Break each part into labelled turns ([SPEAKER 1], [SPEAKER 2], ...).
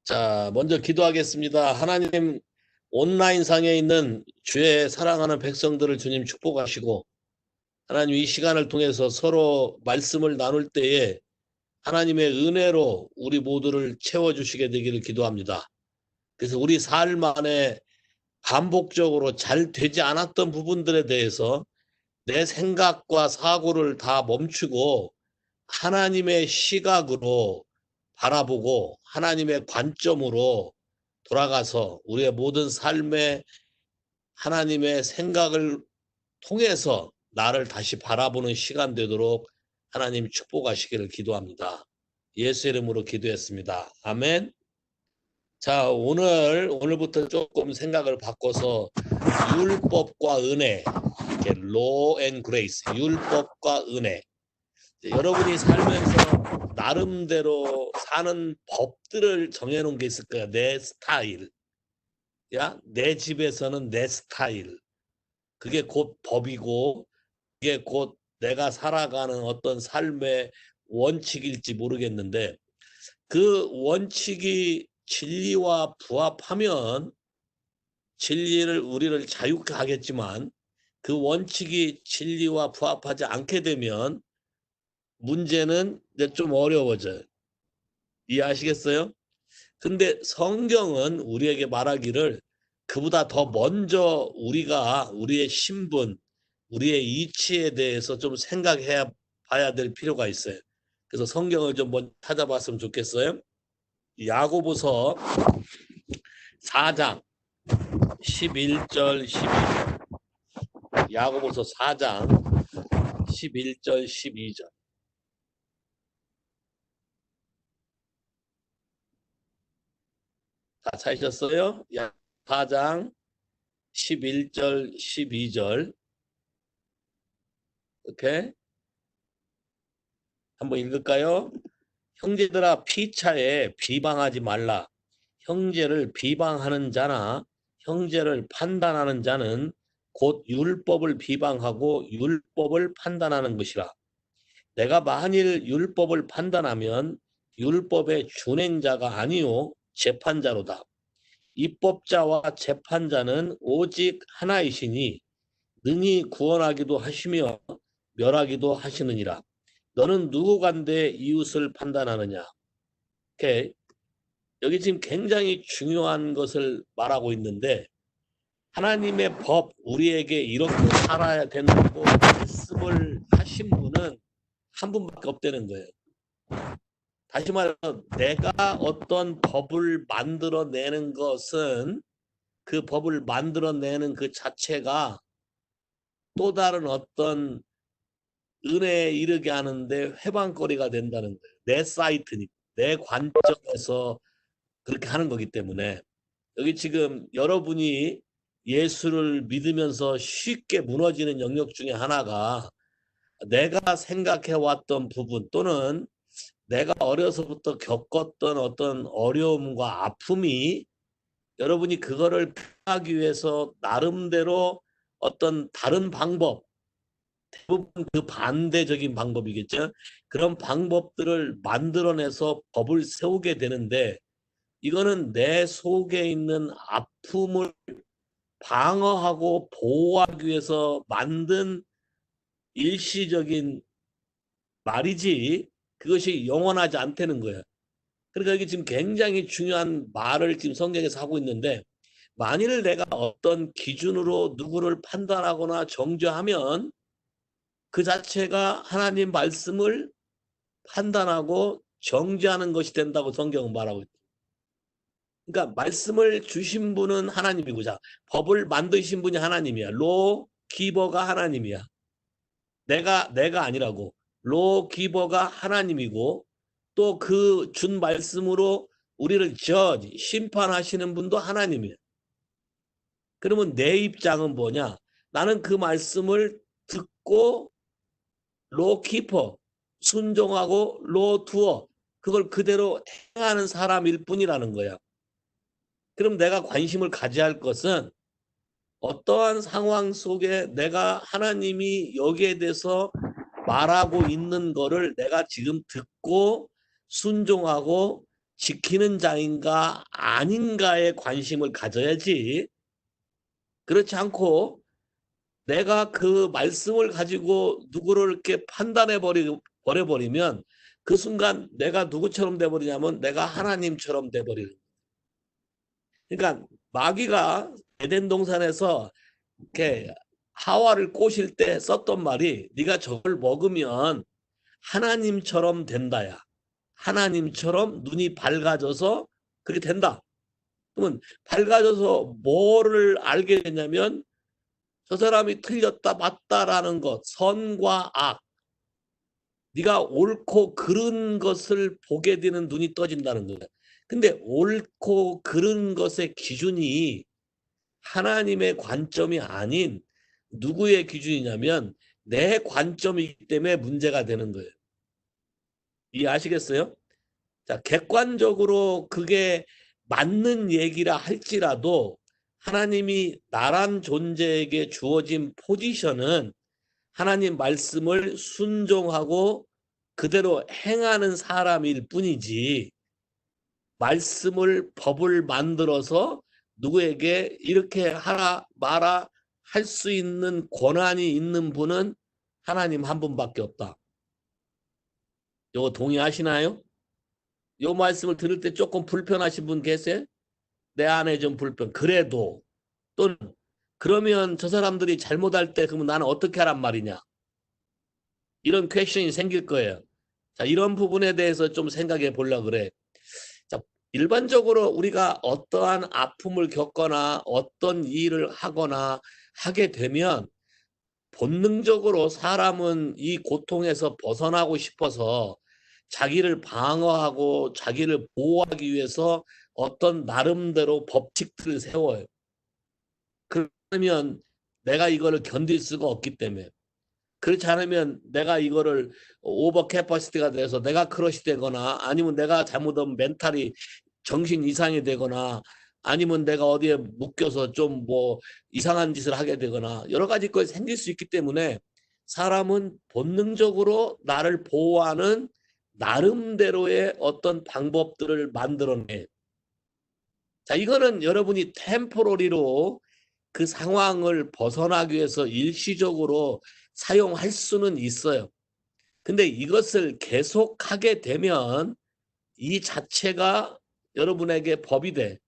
[SPEAKER 1] 자, 먼저 기도하겠습니다. 하나님, 온라인상에 있는 주의 사랑하는 백성들을 주님 축복하시고, 하나님 이 시간을 통해서 서로 말씀을 나눌 때에 하나님의 은혜로 우리 모두를 채워주시게 되기를 기도합니다. 그래서 우리 삶 안에 반복적으로 잘 되지 않았던 부분들에 대해서 내 생각과 사고를 다 멈추고 하나님의 시각으로 바라보고 하나님의 관점으로 돌아가서 우리의 모든 삶에 하나님의 생각을 통해서 나를 다시 바라보는 시간 되도록 하나님 축복하시기를 기도합니다. 예수 이름으로 기도했습니다. 아멘. 자, 오늘부터 조금 생각을 바꿔서 율법과 은혜, law and grace, 율법과 은혜. 여러분이 살면서 나름대로 사는 법들을 정해놓은 게 있을 거야. 내 스타일. 내 집에서는 내 스타일. 그게 곧 법이고, 그게 곧 내가 살아가는 어떤 삶의 원칙일지 모르겠는데, 그 원칙이 진리와 부합하면 진리를 우리를 자유케 하겠지만, 그 원칙이 진리와 부합하지 않게 되면 문제는 이제 좀 어려워져요. 이해하시겠어요? 근데 성경은 우리에게 말하기를 그보다 더 먼저 우리가 우리의 신분, 우리의 이치에 대해서 좀 생각해 봐야 될 필요가 있어요. 그래서 성경을 좀 먼저 찾아봤으면 좋겠어요. 야고보서 4장 11절 12절. 야고보서 4장 11절 12절. 다 찾으셨어요? 4장 11절 12절. 오케이? 한번 읽을까요? 형제들아, 피차에 비방하지 말라. 형제를 비방하는 자나 형제를 판단하는 자는 곧 율법을 비방하고 율법을 판단하는 것이라. 내가 만일 율법을 판단하면 율법의 준행자가 아니요 재판자로다. 입법자와 재판자는 오직 하나이시니 능히 구원하기도 하시며 멸하기도 하시느니라. 너는 누구 간데 이웃을 판단하느냐? 오케이. 여기 지금 굉장히 중요한 것을 말하고 있는데, 하나님의 법, 우리에게 이렇게 살아야 된다고 말씀을 하신 분은 한 분밖에 없다는 거예요. 다시 말해서 내가 어떤 법을 만들어내는 것은 그 법을 만들어내는 그 자체가 또 다른 어떤 은혜에 이르게 하는데 회방거리가 된다는 거예요. 내 사이트니까, 내 관점에서 그렇게 하는 거기 때문에. 여기 지금 여러분이 예수를 믿으면서 쉽게 무너지는 영역 중에 하나가 내가 생각해왔던 부분 또는 내가 어려서부터 겪었던 어떤 어려움과 아픔이 여러분이 그거를 피하기 위해서 나름대로 어떤 다른 방법, 대부분 그 반대적인 방법이겠죠. 그런 방법들을 만들어내서 법을 세우게 되는데, 이거는 내 속에 있는 아픔을 방어하고 보호하기 위해서 만든 일시적인 말이지 그것이 영원하지 않다는 거예요. 그러니까 여기 지금 굉장히 중요한 말을 지금 성경에서 하고 있는데, 만일 내가 어떤 기준으로 누구를 판단하거나 정죄하면 그 자체가 하나님 말씀을 판단하고 정죄하는 것이 된다고 성경은 말하고 있다. 그러니까 말씀을 주신 분은 하나님이고, 자, 법을 만드신 분이 하나님이야. 로 기버가 하나님이야. 내가 아니라고. 로 기버가 하나님이고, 또 그 준 말씀으로 우리를 심판하시는 분도 하나님이야. 그러면 내 입장은 뭐냐? 나는 그 말씀을 듣고 로 키퍼, 순종하고 로 두어, 그걸 그대로 행하는 사람일 뿐이라는 거야. 그럼 내가 관심을 가져야 할 것은 어떠한 상황 속에 내가 하나님이 여기에 대해서 말하고 있는 거를 내가 지금 듣고 순종하고 지키는 자인가 아닌가에 관심을 가져야지. 그렇지 않고 내가 그 말씀을 가지고 누구를 이렇게 판단해 버려버리면 그 순간 내가 누구처럼 돼버리냐면 내가 하나님처럼 돼버리는. 그러니까 마귀가 에덴 동산에서 이렇게 하와를 꼬실 때 썼던 말이 네가 저걸 먹으면 하나님처럼 된다야. 하나님처럼 눈이 밝아져서 그렇게 된다. 그러면 밝아져서 뭐를 알게 되냐면 저 사람이 틀렸다 맞다라는 것, 선과 악, 네가 옳고 그른 것을 보게 되는 눈이 떠진다는 거야. 근데 옳고 그른 것의 기준이 하나님의 관점이 아닌 누구의 기준이냐면 내 관점이기 때문에 문제가 되는 거예요. 이해하시겠어요? 자, 객관적으로 그게 맞는 얘기라 할지라도 하나님이 나란 존재에게 주어진 포지션은 하나님 말씀을 순종하고 그대로 행하는 사람일 뿐이지 말씀을 법을 만들어서 누구에게 이렇게 하라 마라 할 수 있는 권한이 있는 분은 하나님 한 분밖에 없다. 이거 동의하시나요? 이 말씀을 들을 때 조금 불편하신 분 계세요? 내 안에 좀 불편. 그래도 또는 그러면 저 사람들이 잘못할 때 그러면 나는 어떻게 하란 말이냐? 이런 퀘션이 생길 거예요. 자, 이런 부분에 대해서 좀 생각해 보려고 그래. 자, 일반적으로 우리가 어떠한 아픔을 겪거나 어떤 일을 하거나 하게 되면 본능적으로 사람은 이 고통에서 벗어나고 싶어서 자기를 방어하고 자기를 보호하기 위해서 어떤 나름대로 법칙들을 세워요. 그러면 내가 이거를 견딜 수가 없기 때문에. 그렇지 않으면 내가 이거를 오버 캐퍼시티가 돼서 내가 크러시 되거나 아니면 내가 잘못하면 멘탈이 정신 이상이 되거나 아니면 내가 어디에 묶여서 좀 뭐 이상한 짓을 하게 되거나 여러 가지 것이 생길 수 있기 때문에 사람은 본능적으로 나를 보호하는 나름대로의 어떤 방법들을 만들어내. 자, 이거는 여러분이 템포러리로 그 상황을 벗어나기 위해서 일시적으로 사용할 수는 있어요. 근데 이것을 계속하게 되면 이 자체가 여러분에게 법이 돼.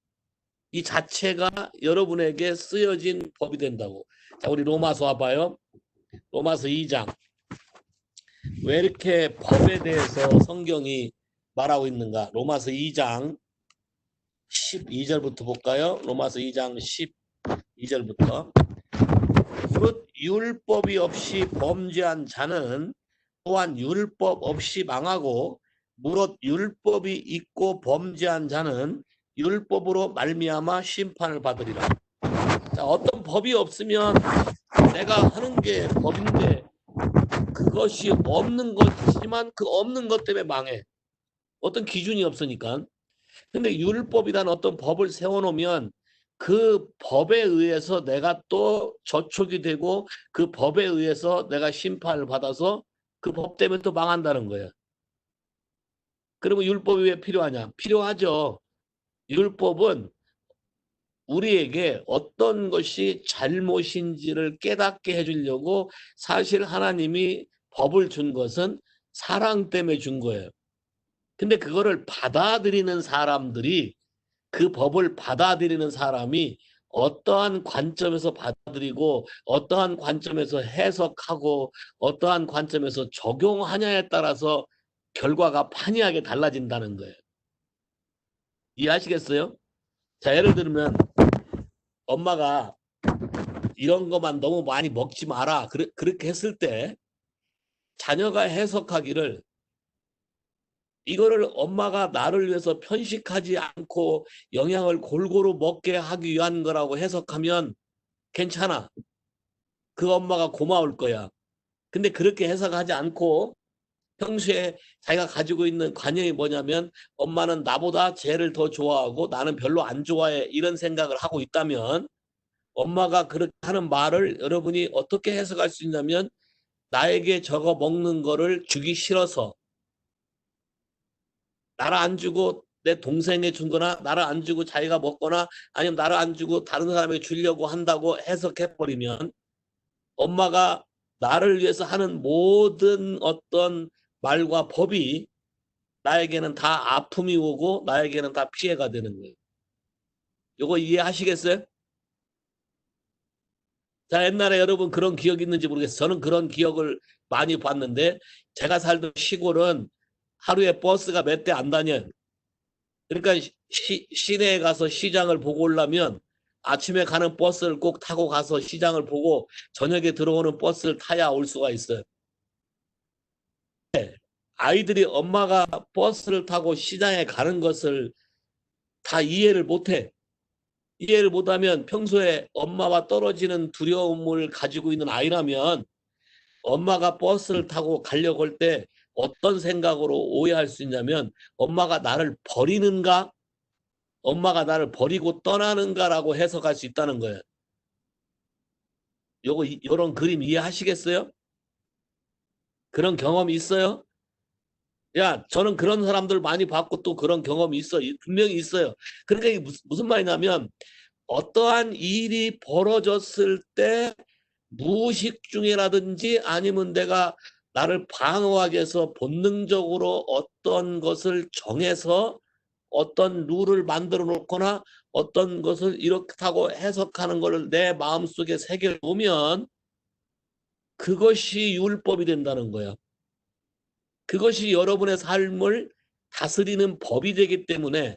[SPEAKER 1] 이 자체가 여러분에게 쓰여진 법이 된다고. 자, 우리 로마서 와봐요. 로마서 2장. 왜 이렇게 법에 대해서 성경이 말하고 있는가? 로마서 2장 12절부터 볼까요? 로마서 2장 12절부터. 무릇 율법이 없이 범죄한 자는 또한 율법 없이 망하고 무릇 율법이 있고 범죄한 자는 율법으로 말미암아 심판을 받으리라. 자, 어떤 법이 없으면 내가 하는 게 법인데 그것이 없는 것이지만 그 없는 것 때문에 망해. 어떤 기준이 없으니까. 근데 율법이란 어떤 법을 세워놓으면 그 법에 의해서 내가 또 저촉이 되고 그 법에 의해서 내가 심판을 받아서 그 법 때문에 또 망한다는 거예요. 그러면 율법이 왜 필요하냐? 필요하죠. 율법은 우리에게 어떤 것이 잘못인지를 깨닫게 해주려고 사실 하나님이 법을 준 것은 사랑 때문에 준 거예요. 근데 그거를 받아들이는 사람들이 그 법을 받아들이는 사람이 어떠한 관점에서 받아들이고 어떠한 관점에서 해석하고 어떠한 관점에서 적용하냐에 따라서 결과가 판이하게 달라진다는 거예요. 이해하시겠어요? 자, 예를 들면 엄마가 이런 것만 너무 많이 먹지 마라 그렇게 했을 때 자녀가 해석하기를 이거를 엄마가 나를 위해서 편식하지 않고 영양을 골고루 먹게 하기 위한 거라고 해석하면 괜찮아. 그 엄마가 고마울 거야. 근데 그렇게 해석하지 않고 평소에 자기가 가지고 있는 관념이 뭐냐면 엄마는 나보다 쟤를 더 좋아하고 나는 별로 안 좋아해 이런 생각을 하고 있다면 엄마가 그렇게 하는 말을 여러분이 어떻게 해석할 수 있냐면 나에게 저거 먹는 거를 주기 싫어서 나를 안 주고 내 동생에 준 거나 나를 안 주고 자기가 먹거나 아니면 나를 안 주고 다른 사람에게 주려고 한다고 해석해버리면 엄마가 나를 위해서 하는 모든 어떤 말과 법이 나에게는 다 아픔이 오고 나에게는 다 피해가 되는 거예요. 요거 이해하시겠어요? 자, 옛날에 여러분 그런 기억 있는지 모르겠어요. 저는 그런 기억을 많이 봤는데 제가 살던 시골은 하루에 버스가 몇 대 안 다녀요. 그러니까 시내에 가서 시장을 보고 오려면 아침에 가는 버스를 꼭 타고 가서 시장을 보고 저녁에 들어오는 버스를 타야 올 수가 있어요. 아이들이 엄마가 버스를 타고 시장에 가는 것을 다 이해를 못해. 이해를 못하면 평소에 엄마와 떨어지는 두려움을 가지고 있는 아이라면 엄마가 버스를 타고 가려고 할 때 어떤 생각으로 오해할 수 있냐면 엄마가 나를 버리는가? 엄마가 나를 버리고 떠나는가라고 해석할 수 있다는 거예요. 요런 그림 이해하시겠어요? 그런 경험이 있어요? 야, 저는 그런 사람들 많이 봤고 또 그런 경험이 있어. 분명히 있어요. 그러니까 이게 무슨 말이냐면 어떠한 일이 벌어졌을 때 무의식 중에라든지 아니면 내가 나를 방어하기 위해서 본능적으로 어떤 것을 정해서 어떤 룰을 만들어 놓거나 어떤 것을 이렇다고 해석하는 것을 내 마음속에 새겨 놓으면 그것이 율법이 된다는 거야. 그것이 여러분의 삶을 다스리는 법이 되기 때문에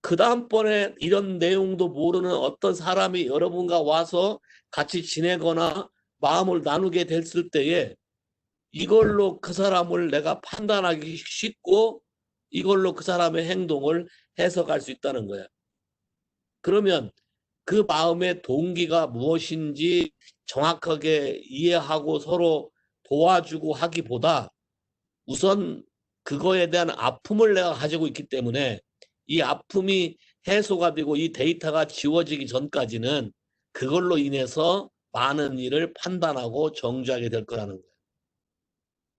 [SPEAKER 1] 그 다음번에 이런 내용도 모르는 어떤 사람이 여러분과 와서 같이 지내거나 마음을 나누게 됐을 때에 이걸로 그 사람을 내가 판단하기 쉽고 이걸로 그 사람의 행동을 해석할 수 있다는 거야. 그러면 그 마음의 동기가 무엇인지 정확하게 이해하고 서로 도와주고 하기보다 우선 그거에 대한 아픔을 내가 가지고 있기 때문에 이 아픔이 해소가 되고 이 데이터가 지워지기 전까지는 그걸로 인해서 많은 일을 판단하고 정죄하게 될 거라는 거예요.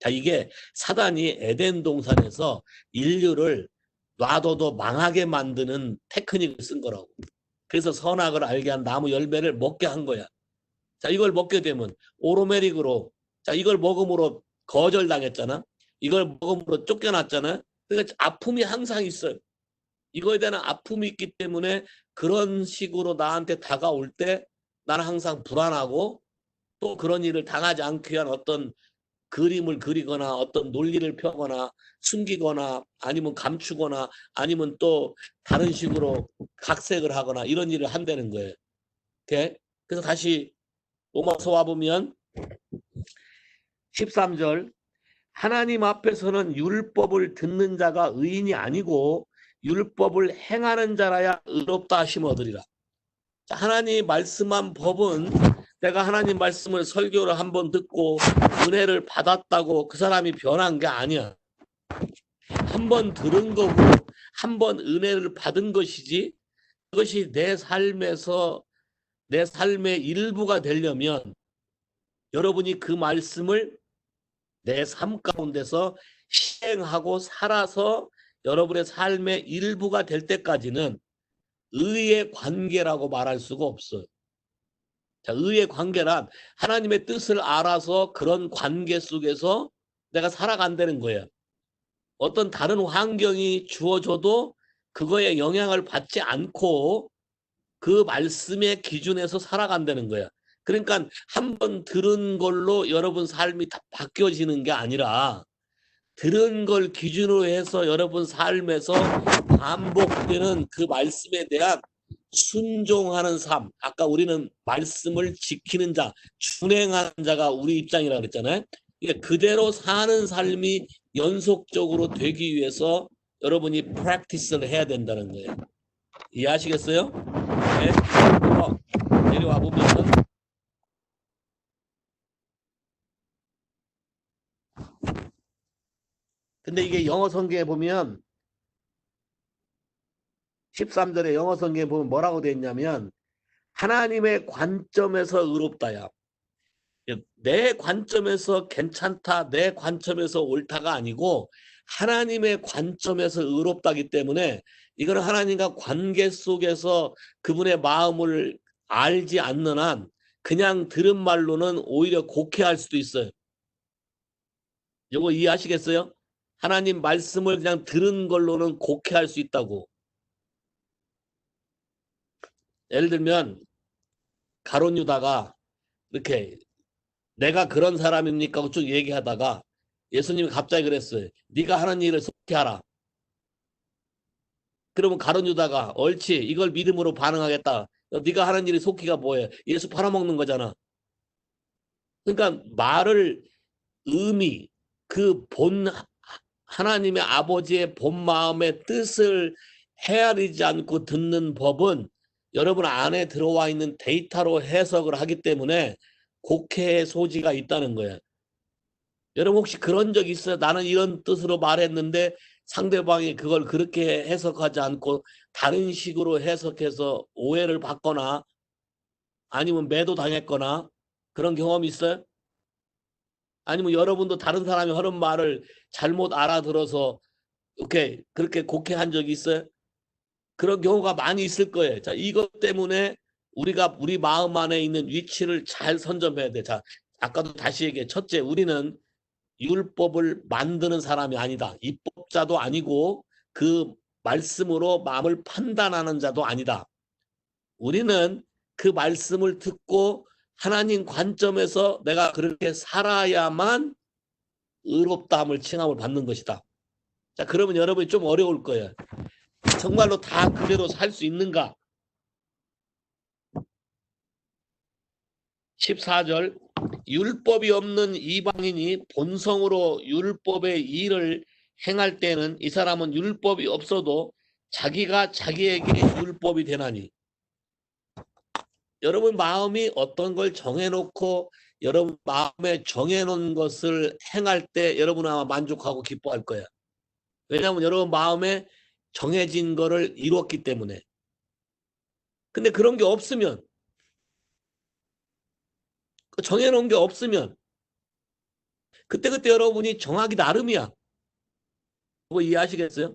[SPEAKER 1] 자, 이게 사단이 에덴 동산에서 인류를 놔둬도 망하게 만드는 테크닉을 쓴 거라고. 그래서 선악을 알게 한 나무 열매를 먹게 한 거야. 자, 이걸 먹게 되면 오로메릭으로 자, 이걸 먹음으로 거절당했잖아. 이걸 먹음으로 쫓겨났잖아. 그러니까 아픔이 항상 있어요. 이거에 대한 아픔이 있기 때문에 그런 식으로 나한테 다가올 때 나는 항상 불안하고 또 그런 일을 당하지 않기 위한 어떤 그림을 그리거나 어떤 논리를 펴거나 숨기거나 아니면 감추거나 아니면 또 다른 식으로 각색을 하거나 이런 일을 한다는 거예요. 오케이? 그래서 다시 로마서 와보면 13절 하나님 앞에서는 율법을 듣는 자가 의인이 아니고 율법을 행하는 자라야 의롭다 하심 얻으리라. 하나님 말씀한 법은 내가 하나님 말씀을 설교를 한번 듣고 은혜를 받았다고 그 사람이 변한 게 아니야. 한번 들은 거고 한번 은혜를 받은 것이지 그것이 내 삶에서 내 삶의 일부가 되려면 여러분이 그 말씀을 내 삶 가운데서 시행하고 살아서 여러분의 삶의 일부가 될 때까지는 의의 관계라고 말할 수가 없어요. 자, 의의 관계란 하나님의 뜻을 알아서 그런 관계 속에서 내가 살아간다는 거예요. 어떤 다른 환경이 주어져도 그거에 영향을 받지 않고 그 말씀의 기준에서 살아간다는 거야. 그러니까 한번 들은 걸로 여러분 삶이 다 바뀌어지는 게 아니라 들은 걸 기준으로 해서 여러분 삶에서 반복되는 그 말씀에 대한 순종하는 삶. 아까 우리는 말씀을 지키는 자, 준행하는 자가 우리 입장이라고 그랬잖아요. 이게 그대로 사는 삶이 연속적으로 되기 위해서 여러분이 프랙티스를 해야 된다는 거예요. 이해하시겠어요? 네. 내려와 보면 근데 이게 영어 성경에 보면 13절에 영어 성경에 보면 뭐라고 되어 있냐면 하나님의 관점에서 의롭다야. 내 관점에서 괜찮다, 내 관점에서 옳다가 아니고 하나님의 관점에서 의롭다기 때문에 이거는 하나님과 관계 속에서 그분의 마음을 알지 않는 한 그냥 들은 말로는 오히려 곡해할 수도 있어요. 이거 이해하시겠어요? 하나님 말씀을 그냥 들은 걸로는 곡해할 수 있다고. 예를 들면 가룟 유다가 이렇게 내가 그런 사람입니까 하고 쭉 얘기하다가 예수님이 갑자기 그랬어요. 네가 하는 일을 속히 하라. 그러면 가룟 유다가 옳지 이걸 믿음으로 반응하겠다. 네가 하는 일이 속히가 뭐예요? 예수 팔아먹는 거잖아. 그러니까 말을 의미 그 본 하나님의 아버지의 본 마음의 뜻을 헤아리지 않고 듣는 법은 여러분 안에 들어와 있는 데이터로 해석을 하기 때문에 곡해의 소지가 있다는 거예요. 여러분 혹시 그런 적 있어요? 나는 이런 뜻으로 말했는데 상대방이 그걸 그렇게 해석하지 않고 다른 식으로 해석해서 오해를 받거나 아니면 매도당했거나 그런 경험이 있어요? 아니면 여러분도 다른 사람이 하는 말을 잘못 알아들어서 이렇게 그렇게 곡해한 적이 있어요? 그런 경우가 많이 있을 거예요. 자, 이것 때문에 우리가 우리 마음 안에 있는 위치를 잘 선점해야 돼. 자, 아까도 다시 얘기해. 첫째, 우리는 율법을 만드는 사람이 아니다. 입법자도 아니고 그 말씀으로 마음을 판단하는 자도 아니다. 우리는 그 말씀을 듣고 하나님 관점에서 내가 그렇게 살아야만 의롭다함을 칭함을 받는 것이다. 자, 그러면 여러분이 좀 어려울 거예요. 정말로 다 그대로 살 수 있는가? 14절 율법이 없는 이방인이 본성으로 율법의 일을 행할 때는 이 사람은 율법이 없어도 자기가 자기에게 율법이 되나니. 여러분 마음이 어떤 걸 정해놓고 여러분 마음에 정해놓은 것을 행할 때 여러분은 아마 만족하고 기뻐할 거예요. 왜냐하면 여러분 마음에 정해진 거를 이뤘기 때문에. 근데 그런 게 없으면 정해놓은 게 없으면 그때그때 여러분이 정하기 나름이야. 그거 이해하시겠어요?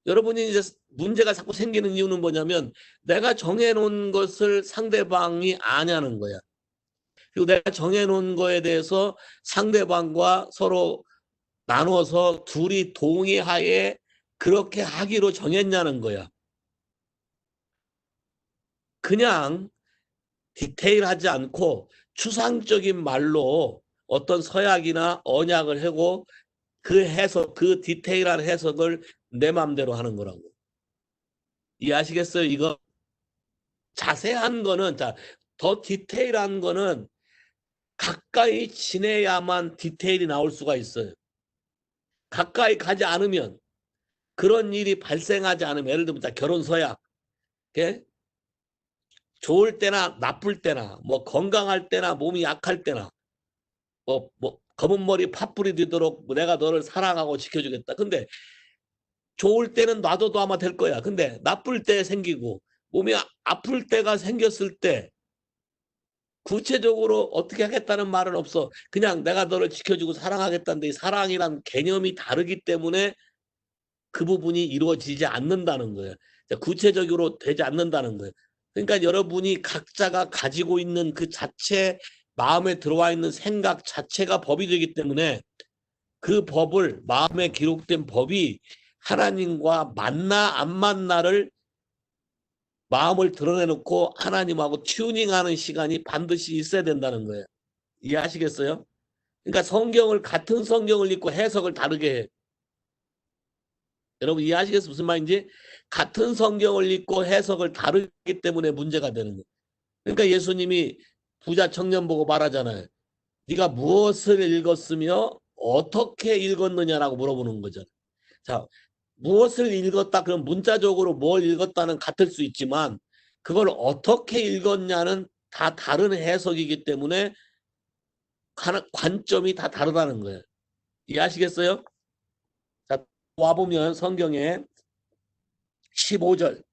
[SPEAKER 1] 여러분이 이제 문제가 자꾸 생기는 이유는 뭐냐면 내가 정해놓은 것을 상대방이 아냐는 거야. 그리고 내가 정해놓은 거에 대해서 상대방과 서로 나눠서 둘이 동의하에 그렇게 하기로 정했냐는 거야. 그냥 디테일하지 않고 추상적인 말로 어떤 서약이나 언약을 하고 그 해석, 그 디테일한 해석을 내 마음대로 하는 거라고. 이해하시겠어요? 이거 자세한 거는 더 디테일한 거는 가까이 지내야만 디테일이 나올 수가 있어요. 가까이 가지 않으면 그런 일이 발생하지 않으면 예를 들면 결혼 서약, 예? 좋을 때나 나쁠 때나 뭐 건강할 때나 몸이 약할 때나 뭐 검은 머리 팥불이 되도록 내가 너를 사랑하고 지켜주겠다. 근데 좋을 때는 놔둬도 아마 될 거야. 근데 나쁠 때 생기고 몸이 아플 때가 생겼을 때 구체적으로 어떻게 하겠다는 말은 없어. 그냥 내가 너를 지켜주고 사랑하겠다는데 사랑이란 개념이 다르기 때문에 그 부분이 이루어지지 않는다는 거예요. 구체적으로 되지 않는다는 거예요. 그러니까 여러분이 각자가 가지고 있는 그 자체 마음에 들어와 있는 생각 자체가 법이 되기 때문에 그 법을 마음에 기록된 법이 하나님과 맞나 안 맞나를 마음을 드러내놓고 하나님하고 튜닝하는 시간이 반드시 있어야 된다는 거예요. 이해하시겠어요? 그러니까 성경을 같은 성경을 읽고 해석을 다르게 해. 여러분 이해하시겠어요? 무슨 말인지? 같은 성경을 읽고 해석을 다르기 때문에 문제가 되는 거예요. 그러니까 예수님이 부자 청년 보고 말하잖아요. 네가 무엇을 읽었으며 어떻게 읽었느냐라고 물어보는 거죠. 자, 무엇을 읽었다 그럼 문자적으로 뭘 읽었다는 같을 수 있지만 그걸 어떻게 읽었냐는 다 다른 해석이기 때문에 관점이 다 다르다는 거예요. 이해하시겠어요? 자, 와보면 성경에 15절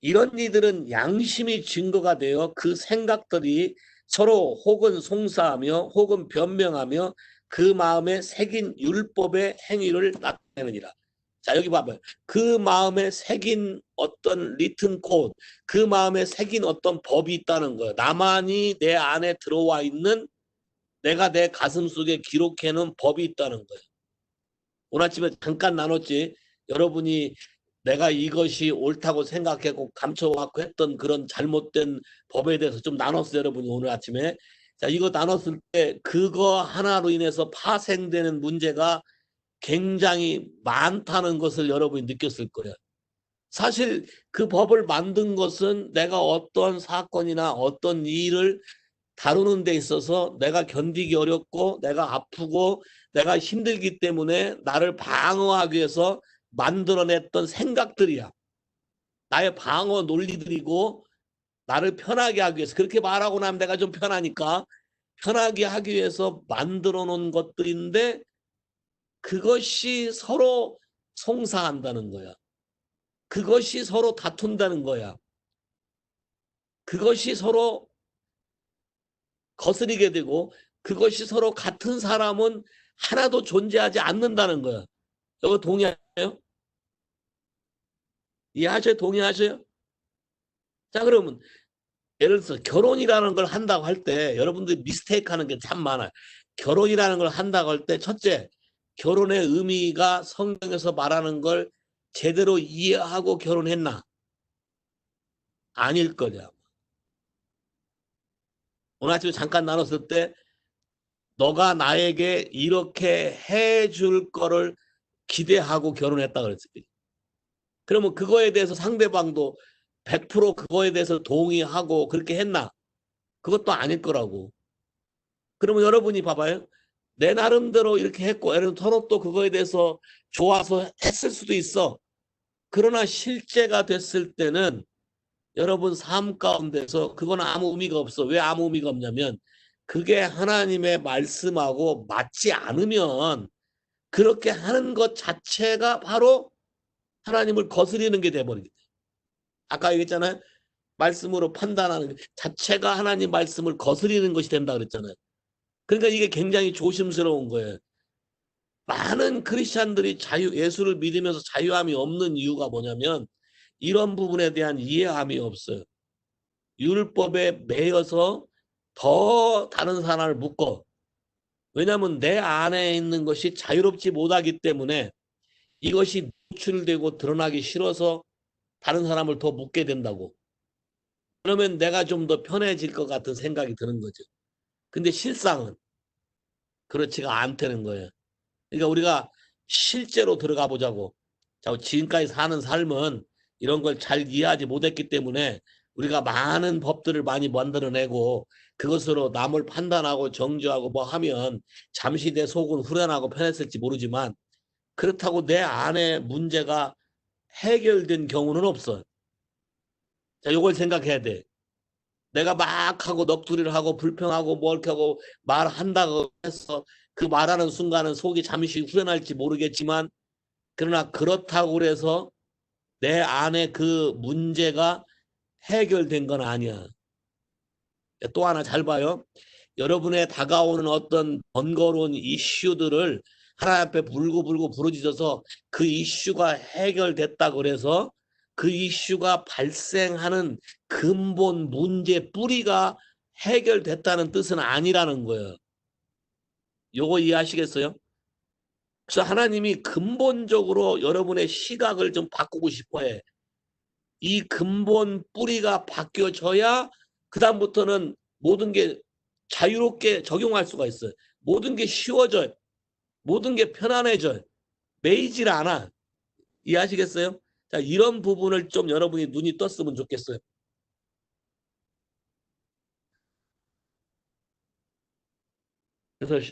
[SPEAKER 1] 이런 이들은 양심이 증거가 되어 그 생각들이 서로 혹은 송사하며 혹은 변명하며 그 마음에 새긴 율법의 행위를 나타내느니라. 자, 여기 봐봐요. 그 마음에 새긴 어떤 리튼 코드, 그 마음에 새긴 어떤 법이 있다는 거예요. 나만이 내 안에 들어와 있는, 내가 내 가슴 속에 기록해놓은 법이 있다는 거예요. 오늘 아침에 잠깐 나눴지. 여러분이 내가 이것이 옳다고 생각하고 감춰왔고 했던 그런 잘못된 법에 대해서 좀 나눴어요, 여러분이 오늘 아침에. 자, 이거 나눴을 때 그거 하나로 인해서 파생되는 문제가 굉장히 많다는 것을 여러분이 느꼈을 거예요. 사실 그 법을 만든 것은 내가 어떤 사건이나 어떤 일을 다루는 데 있어서 내가 견디기 어렵고 내가 아프고 내가 힘들기 때문에 나를 방어하기 위해서 만들어냈던 생각들이야. 나의 방어 논리들이고 나를 편하게 하기 위해서, 그렇게 말하고 나면 내가 좀 편하니까 편하게 하기 위해서 만들어 놓은 것들인데 그것이 서로 송사한다는 거야. 그것이 서로 다툰다는 거야. 그것이 서로 거스리게 되고 그것이 서로 같은 사람은 하나도 존재하지 않는다는 거야. 이거 동의하세요? 이해하셔요? 동의하셔요? 자, 그러면 예를 들어서 결혼이라는 걸 한다고 할 때 여러분들이 미스테이크 하는 게 참 많아요. 결혼이라는 걸 한다고 할 때 첫째, 결혼의 의미가 성경에서 말하는 걸 제대로 이해하고 결혼했나? 아닐 거냐. 오늘 아침에 잠깐 나눴을 때 너가 나에게 이렇게 해줄 거를 기대하고 결혼했다 그랬어요. 그러면 그거에 대해서 상대방도 100% 그거에 대해서 동의하고 그렇게 했나? 그것도 아닐 거라고. 그러면 여러분이 봐봐요. 내 나름대로 이렇게 했고, 예를 들어 서로 그거에 대해서 좋아서 했을 수도 있어. 그러나 실제가 됐을 때는 여러분 삶 가운데서 그건 아무 의미가 없어. 왜 아무 의미가 없냐면 그게 하나님의 말씀하고 맞지 않으면 그렇게 하는 것 자체가 바로 하나님을 거스리는 게 돼버리게 돼. 아까 얘기했잖아요. 말씀으로 판단하는 것 자체가 하나님 말씀을 거스리는 것이 된다 그랬잖아요. 그러니까 이게 굉장히 조심스러운 거예요. 많은 크리스찬들이 예수를 믿으면서 자유함이 없는 이유가 뭐냐면 이런 부분에 대한 이해함이 없어요. 율법에 매여서 더 다른 사람을 묶어. 왜냐하면 내 안에 있는 것이 자유롭지 못하기 때문에 이것이 노출되고 드러나기 싫어서 다른 사람을 더 묶게 된다고. 그러면 내가 좀 더 편해질 것 같은 생각이 드는 거죠. 근데 실상은 그렇지가 않다는 거예요. 그러니까 우리가 실제로 들어가 보자고. 자, 지금까지 사는 삶은 이런 걸 잘 이해하지 못했기 때문에 우리가 많은 법들을 많이 만들어내고 그것으로 남을 판단하고 정죄하고 뭐 하면 잠시 내 속은 후련하고 편했을지 모르지만 그렇다고 내 안에 문제가 해결된 경우는 없어. 자, 요걸 생각해야 돼. 내가 막 하고 넋두리를 하고 불평하고 뭐 이렇게 하고 말한다고 해서 그 말하는 순간은 속이 잠시 후련할지 모르겠지만 그러나 그렇다고 그래서 내 안에 그 문제가 해결된 건 아니야. 또 하나 잘 봐요. 여러분의 다가오는 어떤 번거로운 이슈들을 하나님 앞에 불고 부르짖어서 그 이슈가 해결됐다 그래서 그 이슈가 발생하는 근본 문제 뿌리가 해결됐다는 뜻은 아니라는 거예요. 요거 이해하시겠어요? 그래서 하나님이 근본적으로 여러분의 시각을 좀 바꾸고 싶어 해. 이 근본 뿌리가 바뀌어져야 그 다음부터는 모든 게 자유롭게 적용할 수가 있어요. 모든 게 쉬워져요. 모든 게 편안해져요. 매이질 않아. 이해하시겠어요? 자, 이런 부분을 좀 여러분이 눈이 떴으면 좋겠어요. 그래서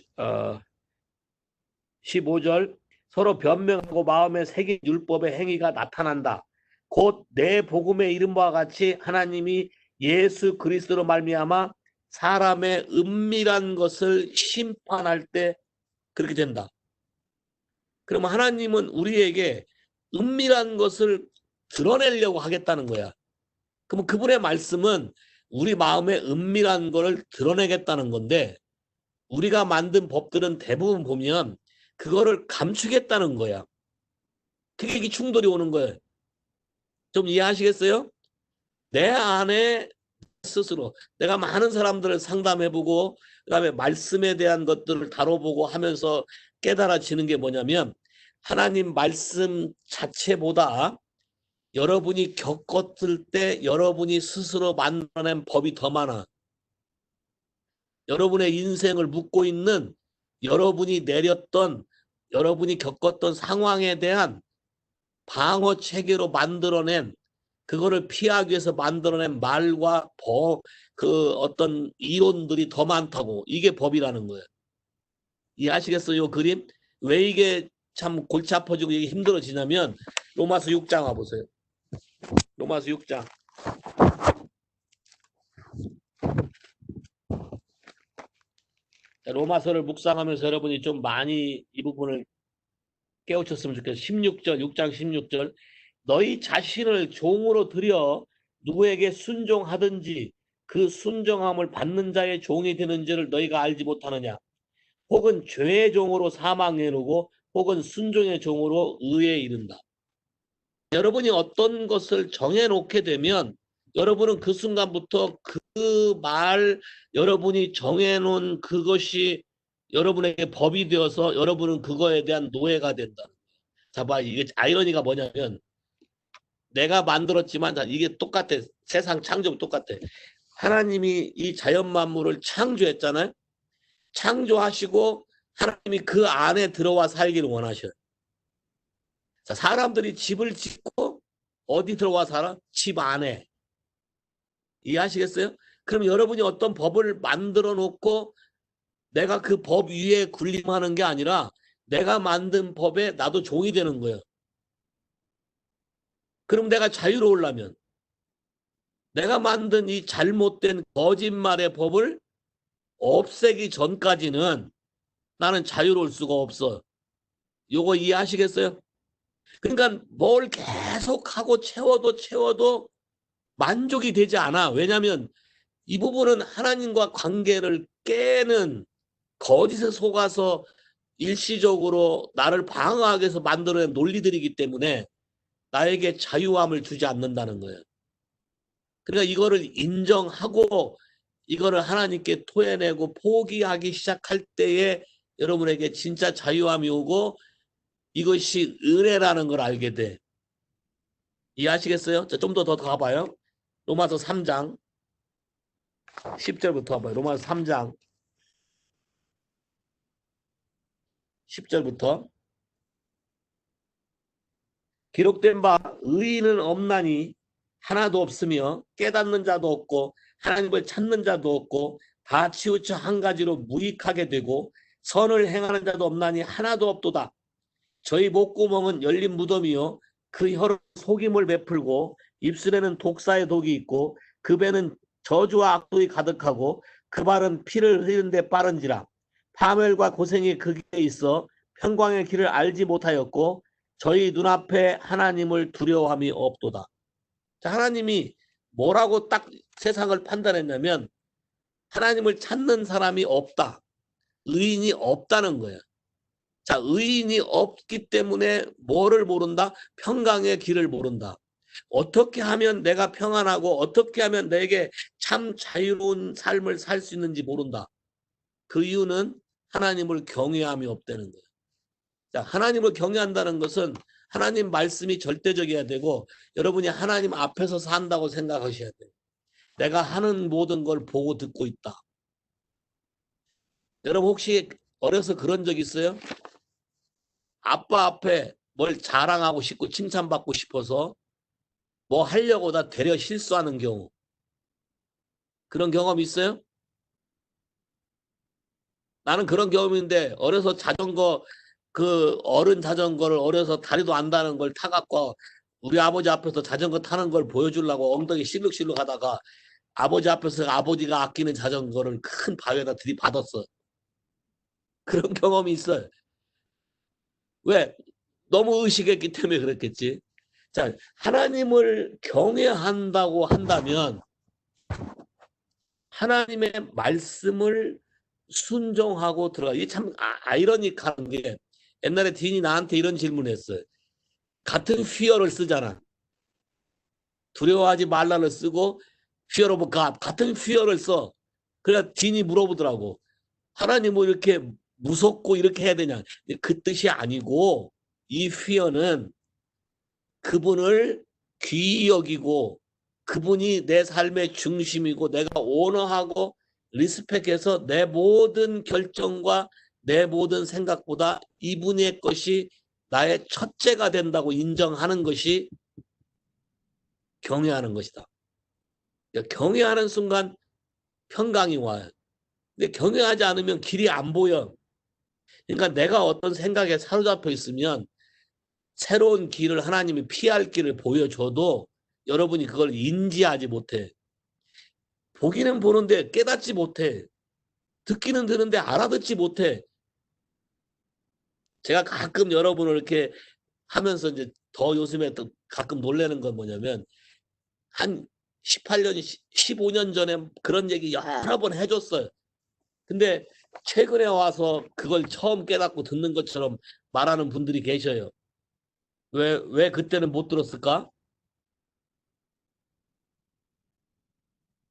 [SPEAKER 1] 15절 서로 변명하고 마음에 새긴 율법의 행위가 나타난다. 곧 내 복음의 이름과 같이 하나님이 예수 그리스도로 말미암아 사람의 은밀한 것을 심판할 때 그렇게 된다. 그러면 하나님은 우리에게 은밀한 것을 드러내려고 하겠다는 거야. 그럼 그분의 말씀은 우리 마음의 은밀한 것을 드러내겠다는 건데 우리가 만든 법들은 대부분 보면 그거를 감추겠다는 거야. 그게 이게 충돌이 오는 거예요. 좀 이해하시겠어요? 내 안에 스스로 내가 많은 사람들을 상담해보고 그다음에 말씀에 대한 것들을 다뤄보고 하면서 깨달아지는 게 뭐냐면 하나님 말씀 자체보다 여러분이 겪었을 때 여러분이 스스로 만들어낸 법이 더 많아. 여러분의 인생을 묻고 있는 여러분이 내렸던 여러분이 겪었던 상황에 대한 방어 체계로 만들어낸 그거를 피하기 위해서 만들어낸 말과 그 어떤 이론들이 더 많다고. 이게 법이라는 거예요. 이해하시겠어요? 이 그림? 왜 이게 참 골치 아파지고 이게 힘들어지냐면 로마서 6장 와보세요. 로마서 6장. 로마서를 묵상하면서 여러분이 좀 많이 이 부분을 깨우쳤으면 좋겠어요. 16절, 6장 16절. 너희 자신을 종으로 들여 누구에게 순종하든지 그 순종함을 받는 자의 종이 되는지를 너희가 알지 못하느냐. 혹은 죄의 종으로 사망에 이르고 혹은 순종의 종으로 의에 이른다. 여러분이 어떤 것을 정해놓게 되면 여러분은 그 순간부터 그 말 여러분이 정해놓은 그것이 여러분에게 법이 되어서 여러분은 그거에 대한 노예가 된다. 자, 봐, 이게 아이러니가 뭐냐면 내가 만들었지만 이게 똑같아. 세상 창조는 똑같아. 하나님이 이 자연 만물을 창조했잖아요. 창조하시고 하나님이 그 안에 들어와 살기를 원하셔요. 자, 사람들이 집을 짓고 어디 들어와 살아? 집 안에. 이해하시겠어요? 그럼 여러분이 어떤 법을 만들어 놓고 내가 그 법 위에 군림하는 게 아니라 내가 만든 법에 나도 종이 되는 거예요. 그럼 내가 자유로우려면 내가 만든 이 잘못된 거짓말의 법을 없애기 전까지는 나는 자유로울 수가 없어. 요거 이해하시겠어요? 그러니까 뭘 계속하고 채워도 만족이 되지 않아. 왜냐하면 이 부분은 하나님과 관계를 깨는 거짓에 속아서 일시적으로 나를 방어하기 위해서 만들어낸 논리들이기 때문에 나에게 자유함을 주지 않는다는 거예요. 그러니까 이거를 인정하고 이거를 하나님께 토해내고 포기하기 시작할 때에 여러분에게 진짜 자유함이 오고 이것이 은혜라는 걸 알게 돼. 이해하시겠어요? 좀 더 가봐요. 로마서 3장 10절부터 봐요. 로마서 3장 10절부터 기록된 바 의인은 없나니 하나도 없으며 깨닫는 자도 없고 하나님을 찾는 자도 없고 다 치우쳐 한 가지로 무익하게 되고 선을 행하는 자도 없나니 하나도 없도다. 저희 목구멍은 열린 무덤이요 그 혀로 속임을 베풀고 입술에는 독사의 독이 있고 그 배는 저주와 악독이 가득하고 그 발은 피를 흘리는 데 빠른지라. 파멸과 고생이 그 길에 있어 평강의 길을 알지 못하였고 저희 눈앞에 하나님을 두려워함이 없도다. 자, 하나님이 뭐라고 딱 세상을 판단했냐면 하나님을 찾는 사람이 없다. 의인이 없다는 거예요. 자, 의인이 없기 때문에 뭐를 모른다? 평강의 길을 모른다. 어떻게 하면 내가 평안하고 어떻게 하면 내게 참 자유로운 삶을 살 수 있는지 모른다. 그 이유는 하나님을 경외함이 없다는 거예요. 자, 하나님을 경외한다는 것은 하나님 말씀이 절대적이어야 되고 여러분이 하나님 앞에서 산다고 생각하셔야 돼요. 내가 하는 모든 걸 보고 듣고 있다. 여러분 혹시 어려서 그런 적 있어요? 아빠 앞에 뭘 자랑하고 싶고 칭찬받고 싶어서 뭐 하려고 다 되려 실수하는 경우. 그런 경험 있어요? 나는 그런 경험인데 어려서 자전거 그 어른 자전거를 어려서 다리도 안다는 걸 타갖고 우리 아버지 앞에서 자전거 타는 걸 보여주려고 엉덩이 실룩실룩 하다가 아버지 앞에서 아버지가 아끼는 자전거를 큰 바위에다 들이받았어. 그런 경험이 있어요. 왜? 너무 의식했기 때문에 그랬겠지. 자, 하나님을 경외한다고 한다면 하나님의 말씀을 순종하고 들어가. 이게 참 아이러니한 게 옛날에 딘이 나한테 이런 질문했어요. 같은 fear를 쓰잖아. 두려워하지 말라를 쓰고 fear of God 같은 fear를 써. 그래야 딘이 물어보더라고. 하나님 뭐 이렇게 무섭고 이렇게 해야 되냐. 그 뜻이 아니고 이 fear는 그분을 귀히 여기고 그분이 내 삶의 중심이고 내가 오너하고 리스펙해서 내 모든 결정과 내 모든 생각보다 이분의 것이 나의 첫째가 된다고 인정하는 것이 경외하는 것이다. 경외하는 순간 평강이 와요. 근데 경외하지 않으면 길이 안 보여. 그러니까 내가 어떤 생각에 사로잡혀 있으면 새로운 길을 하나님이 피할 길을 보여줘도 여러분이 그걸 인지하지 못해. 보기는 보는데 깨닫지 못해. 듣기는 듣는데 알아듣지 못해. 제가 가끔 여러분을 이렇게 하면서 이제 더 요즘에 또 가끔 놀라는 건 뭐냐면 한 18년, 15년 전에 그런 얘기 여러 번 해줬어요. 근데 최근에 와서 그걸 처음 깨닫고 듣는 것처럼 말하는 분들이 계셔요. 왜 그때는 못 들었을까?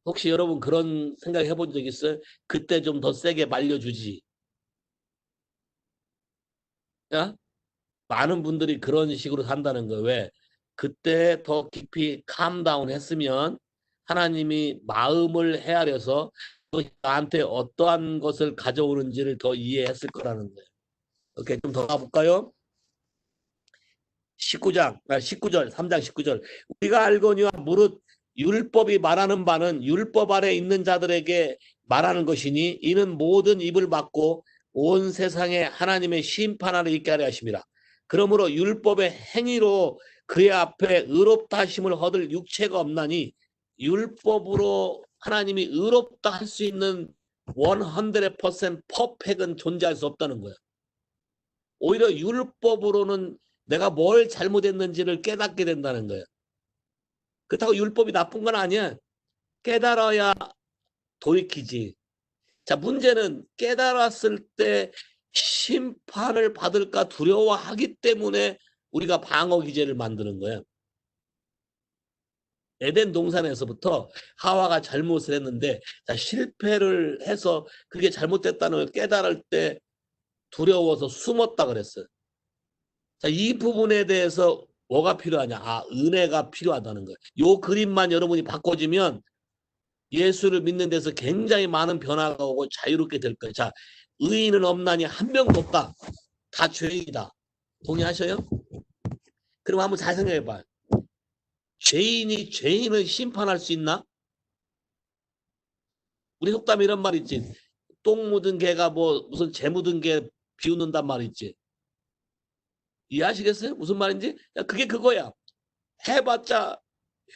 [SPEAKER 1] 혹시 여러분 그런 생각 해본 적 있어요? 그때 좀 더 세게 말려주지. 야? 많은 분들이 그런 식으로 산다는 거예요. 왜? 그때 더 깊이 캄다운 했으면 하나님이 마음을 헤아려서 나한테 어떠한 것을 가져오는지를 더 이해했을 거라는 거예요. 오케이, 좀 더 가볼까요? 19장, 19절, 3장 19절. 우리가 알거니와 무릇 율법이 말하는 바는 율법 아래 있는 자들에게 말하는 것이니 이는 모든 입을 막고 온 세상에 하나님의 심판 아래 있게 하려 하심이라. 그러므로 율법의 행위로 그의 앞에 의롭다 하심을 얻을 육체가 없나니 율법으로 하나님이 의롭다 할 수 있는 100% 퍼펙은 존재할 수 없다는 거예요. 오히려 율법으로는 내가 뭘 잘못했는지를 깨닫게 된다는 거예요. 그렇다고 율법이 나쁜 건 아니야. 깨달아야 돌이키지. 자, 문제는 깨달았을 때 심판을 받을까 두려워하기 때문에 우리가 방어 기제를 만드는 거예요. 에덴 동산에서부터 하와가 잘못을 했는데 자, 실패를 해서 그게 잘못됐다는 걸 깨달을 때 두려워서 숨었다 그랬어요. 자, 이 부분에 대해서 뭐가 필요하냐? 은혜가 필요하다는 거예요. 요 그림만 여러분이 바꿔주면 예수를 믿는 데서 굉장히 많은 변화가 오고 자유롭게 될 거예요. 자, 의인은 없나니 한 명도 없다. 다 죄인이다. 동의하셔요? 그럼 한번 잘 생각해 봐요. 죄인이 죄인을 심판할 수 있나? 우리 속담에 이런 말 있지. 똥 묻은 개가 뭐 무슨 재 묻은 개 비웃는단 말 있지. 이해하시겠어요? 무슨 말인지? 그게 그거야. 해봤자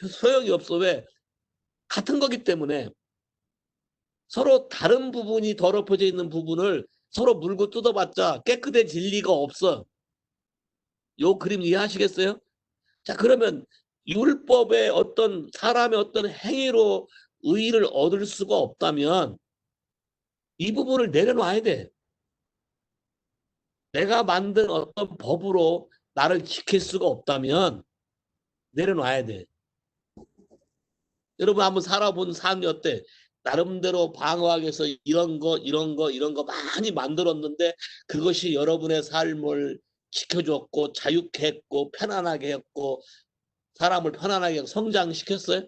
[SPEAKER 1] 소용이 없어. 왜? 같은 거기 때문에 서로 다른 부분이 더럽혀져 있는 부분을 서로 물고 뜯어봤자 깨끗해질 리가 없어. 요 그림 이해하시겠어요? 자, 그러면 율법의 어떤 사람의 어떤 행위로 의의를 얻을 수가 없다면 이 부분을 내려놔야 돼. 내가 만든 어떤 법으로 나를 지킬 수가 없다면 내려놔야 돼. 여러분 한번 살아본 삶이 어때? 나름대로 방어하기 위해서 이런 거 많이 만들었는데 그것이 여러분의 삶을 지켜줬고 자유케 했고 편안하게 했고 사람을 편안하게 성장시켰어요?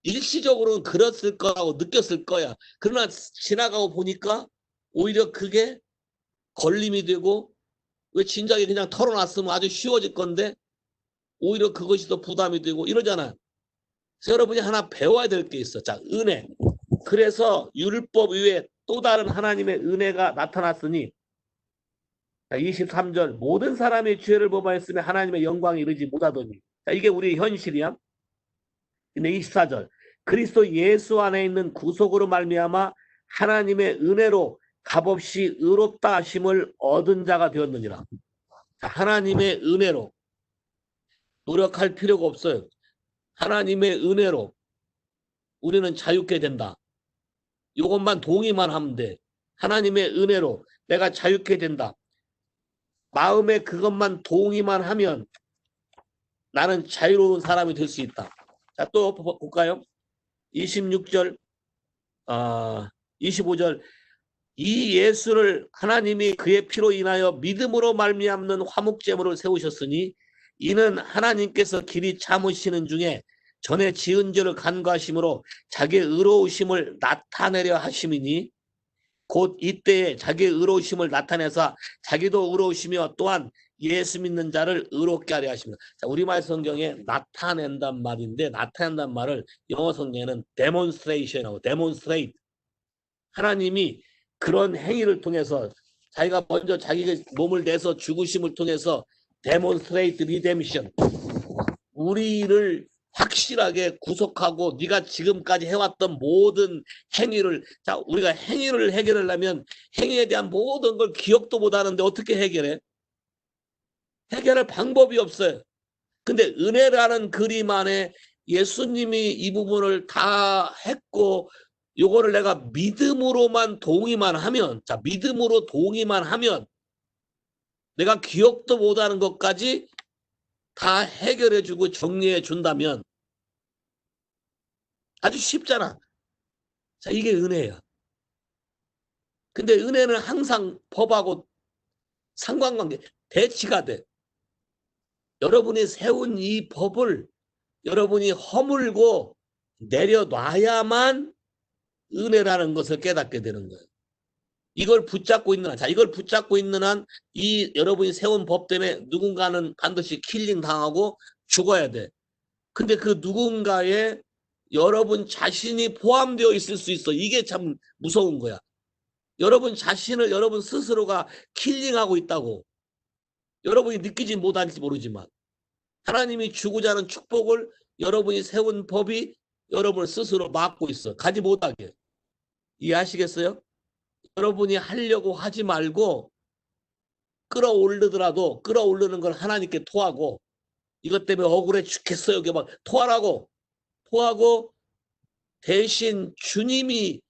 [SPEAKER 1] 일시적으로는 그랬을 거라고 느꼈을 거야. 그러나 지나가고 보니까 오히려 그게 걸림이 되고 왜 진작에 그냥 털어놨으면 아주 쉬워질 건데 오히려 그것이 더 부담이 되고 이러잖아. 그래서 여러분이 하나 배워야 될 게 있어. 자, 은혜. 그래서 율법 위에 또 다른 하나님의 은혜가 나타났으니 23절 모든 사람의 죄를 범하였으며 하나님의 영광에 이르지 못하더니 자, 이게 우리 현실이야. 근데 24절 그리스도 예수 안에 있는 구속으로 말미암아 하나님의 은혜로 값없이 의롭다 하심을 얻은 자가 되었느니라. 자, 하나님의 은혜로 노력할 필요가 없어요. 하나님의 은혜로 우리는 자유케 된다. 이것만 동의만 하면 돼. 하나님의 은혜로 내가 자유케 된다. 마음에 그것만 동의만 하면 나는 자유로운 사람이 될 수 있다. 자, 또 볼까요? 26절, 25절. 이 예수를 하나님이 그의 피로 인하여 믿음으로 말미암는 화목제물을 세우셨으니 이는 하나님께서 길이 참으시는 중에 전에 지은 죄를 간과하심으로 자기의 의로우심을 나타내려 하심이니 곧 이때에 자기의 의로우심을 나타내사 자기도 의로우시며 또한 예수 믿는 자를 의롭게 하려 하십니다. 자, 우리말 성경에 나타낸단 말인데 나타낸단 말을 영어 성경에는 demonstration하고 demonstrate. 하나님이 그런 행위를 통해서 자기가 먼저 자기의 몸을 내서 죽으심을 통해서 demonstrate redemption. 우리를 확실하게 구속하고 네가 지금까지 해왔던 모든 행위를 자 우리가 행위를 해결하려면 행위에 대한 모든 걸 기억도 못하는데 어떻게 해결해? 해결할 방법이 없어요. 근데 은혜라는 그림 안에 예수님이 이 부분을 다 했고 요거를 내가 믿음으로만 동의만 하면 자 믿음으로 동의만 하면 내가 기억도 못하는 것까지 다 해결해주고 정리해 준다면 아주 쉽잖아. 자, 이게 은혜야. 근데 은혜는 항상 법하고 상관관계, 대치가 돼. 여러분이 세운 이 법을 여러분이 허물고 내려놔야만 은혜라는 것을 깨닫게 되는 거예요. 이걸 붙잡고 있는 한, 자, 이걸 붙잡고 있는 한 이 여러분이 세운 법 때문에 누군가는 반드시 킬링 당하고 죽어야 돼. 근데 그 누군가에 여러분 자신이 포함되어 있을 수 있어. 이게 참 무서운 거야. 여러분 자신을 여러분 스스로가 킬링하고 있다고. 여러분이 느끼지 못할지 모르지만 하나님이 주고자 하는 축복을 여러분이 세운 법이 여러분을 스스로 막고 있어. 가지 못하게. 이해하시겠어요? 여러분이 하려고 하지 말고 끌어올르더라도 끌어올르는 걸 하나님께 토하고 이것 때문에 억울해 죽겠어요. 이게 막 토하라고. 토하고 대신 주님이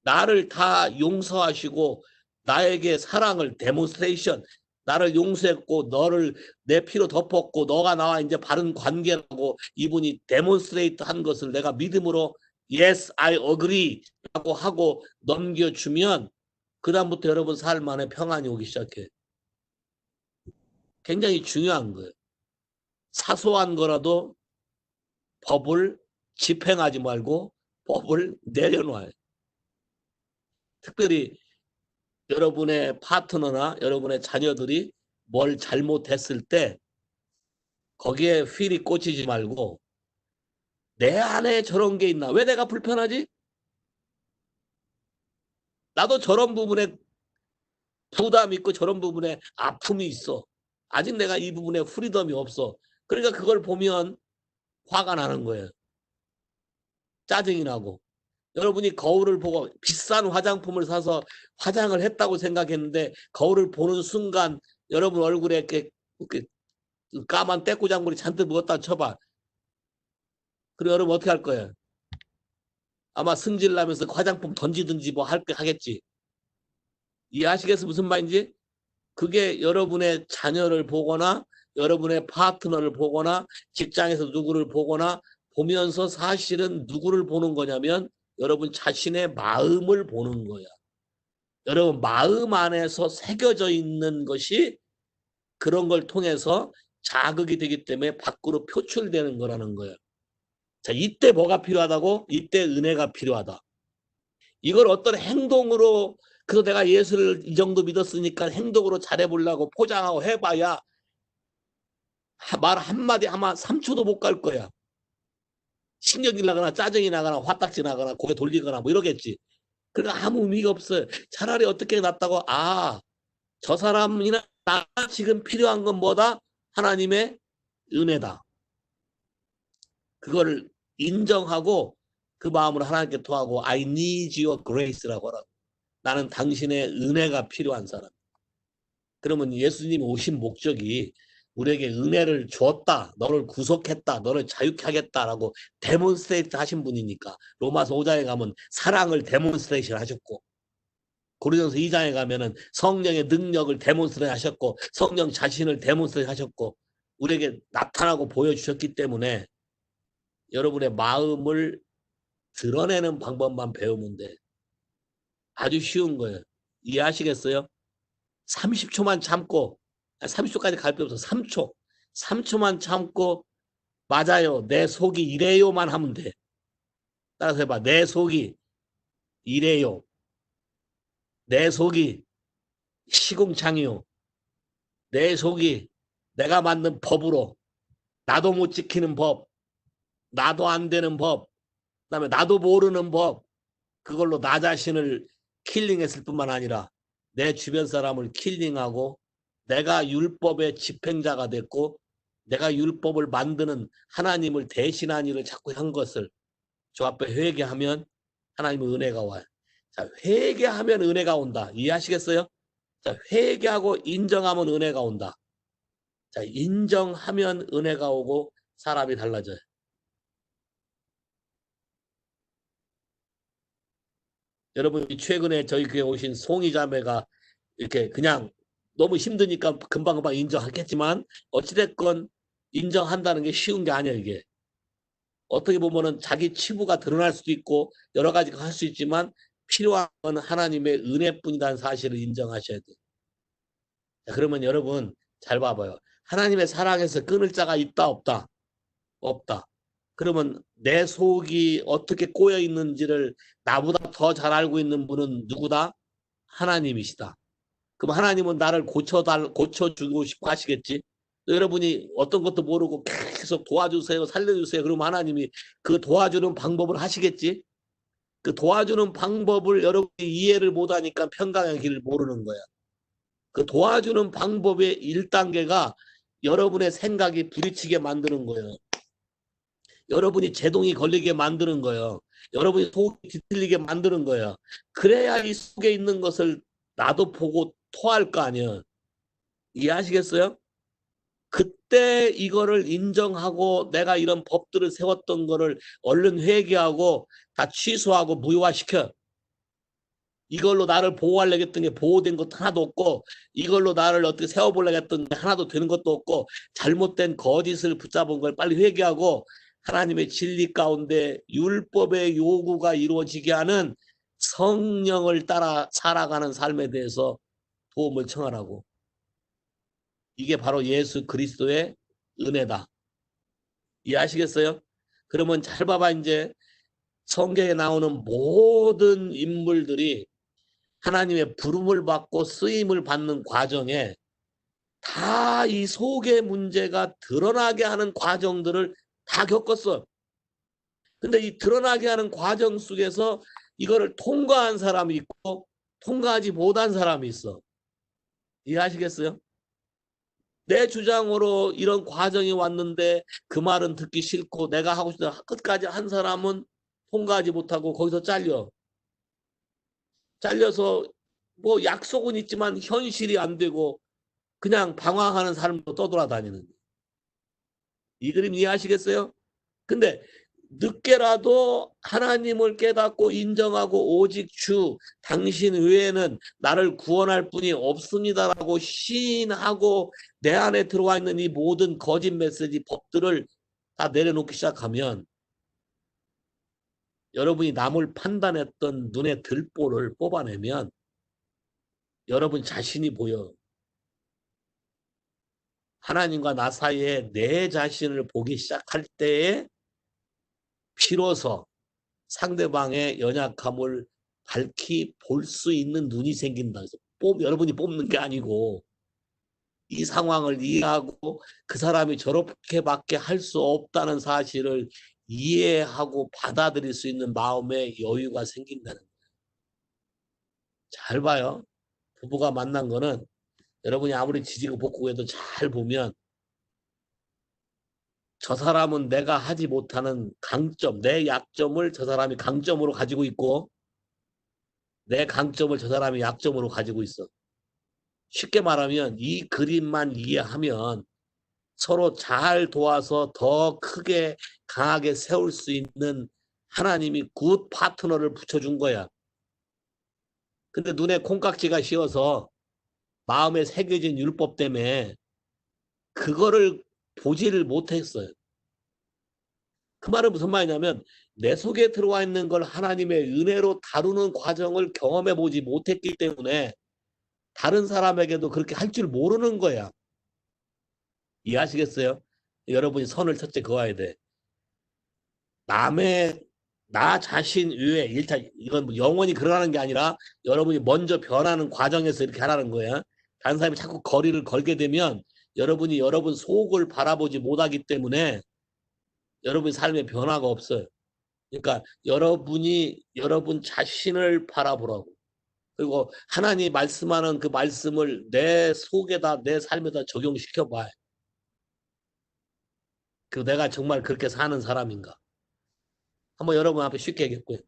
[SPEAKER 1] 나를 다 용서하시고 나에게 사랑을 데몬스트레이션 나를 용서했고 너를 내 피로 덮었고 너가 나와 이제 바른 관계라고 이분이 데몬스트레이트 한 것을 내가 믿음으로 Yes, I agree 라고 하고 넘겨주면 그 다음부터 여러분 삶 안에 평안이 오기 시작해. 굉장히 중요한 거예요. 사소한 거라도 법을 집행하지 말고 법을 내려놔요. 특별히 여러분의 파트너나 여러분의 자녀들이 뭘 잘못했을 때 거기에 휠이 꽂히지 말고 내 안에 저런 게 있나? 왜 내가 불편하지? 나도 저런 부분에 부담이 있고 저런 부분에 아픔이 있어. 아직 내가 이 부분에 프리덤이 없어. 그러니까 그걸 보면 화가 나는 거예요. 짜증이 나고. 여러분이 거울을 보고 비싼 화장품을 사서 화장을 했다고 생각했는데 거울을 보는 순간 여러분 얼굴에 이렇게 까만 떼꾸장물이 잔뜩 묻었다 쳐봐. 그리고 여러분 어떻게 할 거예요? 아마 승질 나면서 화장품 던지든지 뭐 하겠지. 이해하시겠어요? 무슨 말인지? 그게 여러분의 자녀를 보거나 여러분의 파트너를 보거나 직장에서 누구를 보거나 보면서 사실은 누구를 보는 거냐면 여러분 자신의 마음을 보는 거야. 여러분 마음 안에서 새겨져 있는 것이 그런 걸 통해서 자극이 되기 때문에 밖으로 표출되는 거라는 거예요. 자, 이때 뭐가 필요하다고? 이때 은혜가 필요하다. 이걸 어떤 행동으로 그래서 내가 예수를 이 정도 믿었으니까 행동으로 잘해보려고 포장하고 해봐야 말 한마디 아마 3초도 못 갈 거야. 신경이 나거나 짜증이 나거나 화딱지 나거나 고개 돌리거나 뭐 이러겠지. 그러니까 아무 의미가 없어요. 차라리 어떻게 낫다고 저 사람이나 나가 지금 필요한 건 뭐다? 하나님의 은혜다. 그거를 인정하고 그 마음으로 하나님께 토하고 I need your grace라고 하라고. 나는 당신의 은혜가 필요한 사람. 그러면 예수님이 오신 목적이 우리에게 은혜를 주었다. 너를 구속했다. 너를 자유케 하겠다라고 데몬스트레이트 하신 분이니까. 로마서 5장에 가면 사랑을 데몬스트레이션 하셨고, 고린도서 2장에 가면은 성령의 능력을 데몬스트레이트 하셨고, 성령 자신을 데몬스트레이트 하셨고, 우리에게 나타나고 보여주셨기 때문에 여러분의 마음을 드러내는 방법만 배우면 돼. 아주 쉬운 거예요. 이해하시겠어요? 30초만 참고, 30초까지 갈 필요 없어. 3초. 3초만 참고, 맞아요. 내 속이 이래요만 하면 돼. 따라서 해봐. 내 속이 이래요. 내 속이 시궁창이요. 내 속이 내가 만든 법으로 나도 못 지키는 법, 나도 안 되는 법, 그다음에 나도 모르는 법, 그걸로 나 자신을 킬링했을 뿐만 아니라 내 주변 사람을 킬링하고 내가 율법의 집행자가 됐고 내가 율법을 만드는 하나님을 대신한 일을 자꾸 한 것을 주 앞에 회개하면 하나님의 은혜가 와요. 자, 회개하면 은혜가 온다. 이해하시겠어요? 자, 회개하고 인정하면 은혜가 온다. 자, 인정하면 은혜가 오고 사람이 달라져요. 여러분 최근에 저희 교회 오신 송이 자매가 이렇게 그냥 너무 힘드니까 금방금방 인정하겠지만 어찌됐건 인정한다는 게 쉬운 게 아니에요. 이게 어떻게 보면은 자기 치부가 드러날 수도 있고 여러 가지가 할 수 있지만 필요한 건 하나님의 은혜뿐이라는 사실을 인정하셔야 돼요. 자, 그러면 여러분 잘 봐봐요. 하나님의 사랑에서 끊을 자가 있다 없다? 없다. 그러면 내 속이 어떻게 꼬여 있는지를 나보다 더 잘 알고 있는 분은 누구다? 하나님이시다. 그럼 하나님은 나를 고쳐주고 싶어 하시겠지? 여러분이 어떤 것도 모르고 계속 도와주세요, 살려주세요. 그러면 하나님이 그 도와주는 방법을 하시겠지? 그 도와주는 방법을 여러분이 이해를 못하니까 평강의 길을 모르는 거야. 그 도와주는 방법의 1단계가 여러분의 생각이 부딪히게 만드는 거예요. 여러분이 제동이 걸리게 만드는 거예요. 여러분이 속이 뒤틀리게 만드는 거예요. 그래야 이 속에 있는 것을 나도 보고 토할 거 아니에요. 이해하시겠어요? 그때 이거를 인정하고 내가 이런 법들을 세웠던 거를 얼른 회개하고 다 취소하고 무효화시켜. 이걸로 나를 보호하려고 했던 게 보호된 것도 하나도 없고 이걸로 나를 어떻게 세워보려고 했던 게 하나도 되는 것도 없고 잘못된 거짓을 붙잡은 걸 빨리 회개하고 하나님의 진리 가운데 율법의 요구가 이루어지게 하는 성령을 따라 살아가는 삶에 대해서 도움을 청하라고. 이게 바로 예수 그리스도의 은혜다. 이해하시겠어요? 그러면 잘 봐봐. 이제 성경에 나오는 모든 인물들이 하나님의 부름을 받고 쓰임을 받는 과정에 다 이 속의 문제가 드러나게 하는 과정들을 다 겪었어. 근데 이 드러나게 하는 과정 속에서 이거를 통과한 사람이 있고 통과하지 못한 사람이 있어. 이해하시겠어요? 내 주장으로 이런 과정이 왔는데 그 말은 듣기 싫고 내가 하고 싶은 끝까지 한 사람은 통과하지 못하고 거기서 잘려서 뭐 약속은 있지만 현실이 안 되고 그냥 방황하는 삶으로 떠돌아다니는. 이 그림 이해하시겠어요? 근데 늦게라도 하나님을 깨닫고 인정하고 오직 주 당신 외에는 나를 구원할 분이 없습니다라고 시인하고 내 안에 들어와 있는 이 모든 거짓 메시지 법들을 다 내려놓기 시작하면 여러분이 남을 판단했던 눈의 들보를 뽑아내면 여러분 자신이 보여. 하나님과 나 사이에 내 자신을 보기 시작할 때에 비로소 상대방의 연약함을 밝히 볼 수 있는 눈이 생긴다. 그래서 여러분이 뽑는 게 아니고 이 상황을 이해하고 그 사람이 저렇게밖에 할 수 없다는 사실을 이해하고 받아들일 수 있는 마음의 여유가 생긴다는 거예요. 잘 봐요. 부부가 만난 거는 여러분이 아무리 지지고 볶고 해도 잘 보면 저 사람은 내가 하지 못하는 강점, 내 약점을 저 사람이 강점으로 가지고 있고 내 강점을 저 사람이 약점으로 가지고 있어. 쉽게 말하면 이 그림만 이해하면 서로 잘 도와서 더 크게 강하게 세울 수 있는 하나님이 굿 파트너를 붙여준 거야. 근데 눈에 콩깍지가 씌어서 마음에 새겨진 율법 때문에 그거를 보지를 못했어요. 그 말은 무슨 말이냐면 내 속에 들어와 있는 걸 하나님의 은혜로 다루는 과정을 경험해 보지 못했기 때문에 다른 사람에게도 그렇게 할 줄 모르는 거야. 이해하시겠어요? 여러분이 선을 첫째 그어야 돼. 나 자신 위에 일단 이건 뭐 영원히 그러라는 게 아니라 여러분이 먼저 변하는 과정에서 이렇게 하라는 거야. 다른 사람이 자꾸 거리를 걸게 되면 여러분이 여러분 속을 바라보지 못하기 때문에 여러분 삶에 변화가 없어요. 그러니까 여러분이 여러분 자신을 바라보라고. 그리고 하나님이 말씀하는 그 말씀을 내 속에다 내 삶에다 적용시켜 봐요. 그 내가 정말 그렇게 사는 사람인가? 한번 여러분 앞에 쉽게 얘기했고요.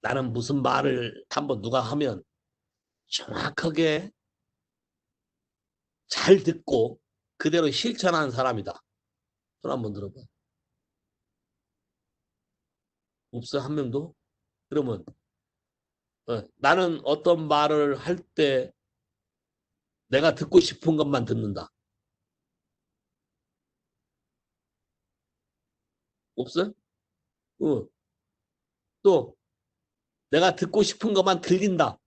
[SPEAKER 1] 나는 무슨 말을 한번 누가 하면 정확하게 잘 듣고 그대로 실천하는 사람이다. 손 한번 들어봐. 없어 한 명도? 그러면 나는 어떤 말을 할 때 내가 듣고 싶은 것만 듣는다. 없어? 또 내가 듣고 싶은 것만 들린다.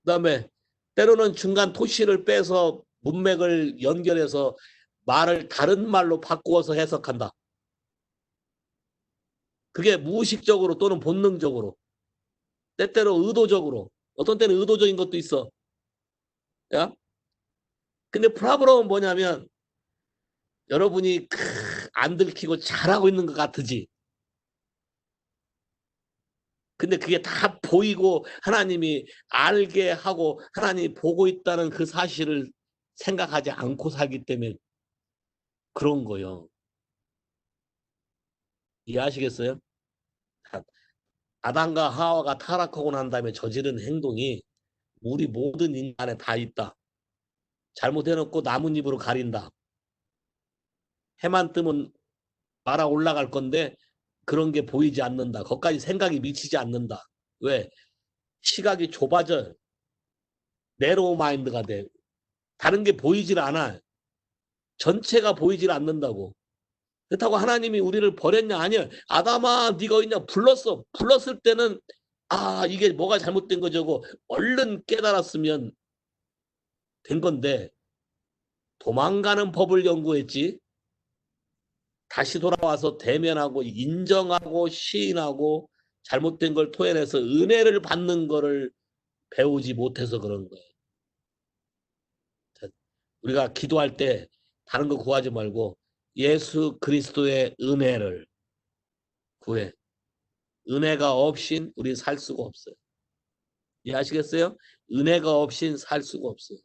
[SPEAKER 1] 그다음에 때로는 중간 토시를 빼서 문맥을 연결해서 말을 다른 말로 바꾸어서 해석한다. 그게 무의식적으로 또는 본능적으로, 때때로 의도적으로, 어떤 때는 의도적인 것도 있어. 야? 근데 프라브럼은 뭐냐면 여러분이 안 들키고 잘하고 있는 것 같으지. 근데 그게 다 보이고 하나님이 알게 하고 하나님이 보고 있다는 그 사실을 생각하지 않고 살기 때문에 그런 거요. 이해하시겠어요? 아담과 하와가 타락하고 난 다음에 저지른 행동이 우리 모든 인간에 다 있다. 잘못해놓고 나뭇잎으로 가린다. 해만 뜨면 말아 올라갈 건데 그런 게 보이지 않는다. 거기까지 생각이 미치지 않는다. 왜? 시각이 좁아져. 네로우 마인드가 돼. 다른 게 보이질 않아. 전체가 보이질 않는다고. 그렇다고 하나님이 우리를 버렸냐? 아니야. 아담아 네가 어딨냐? 불렀어. 불렀을 때는 이게 뭐가 잘못된 거죠. 얼른 깨달았으면 된 건데 도망가는 법을 연구했지. 다시 돌아와서 대면하고 인정하고 시인하고 잘못된 걸 토해내서 은혜를 받는 거를 배우지 못해서 그런 거예요. 우리가 기도할 때 다른 거 구하지 말고 예수 그리스도의 은혜를 구해. 은혜가 없인 우리 살 수가 없어요. 이해하시겠어요? 은혜가 없인 살 수가 없어요.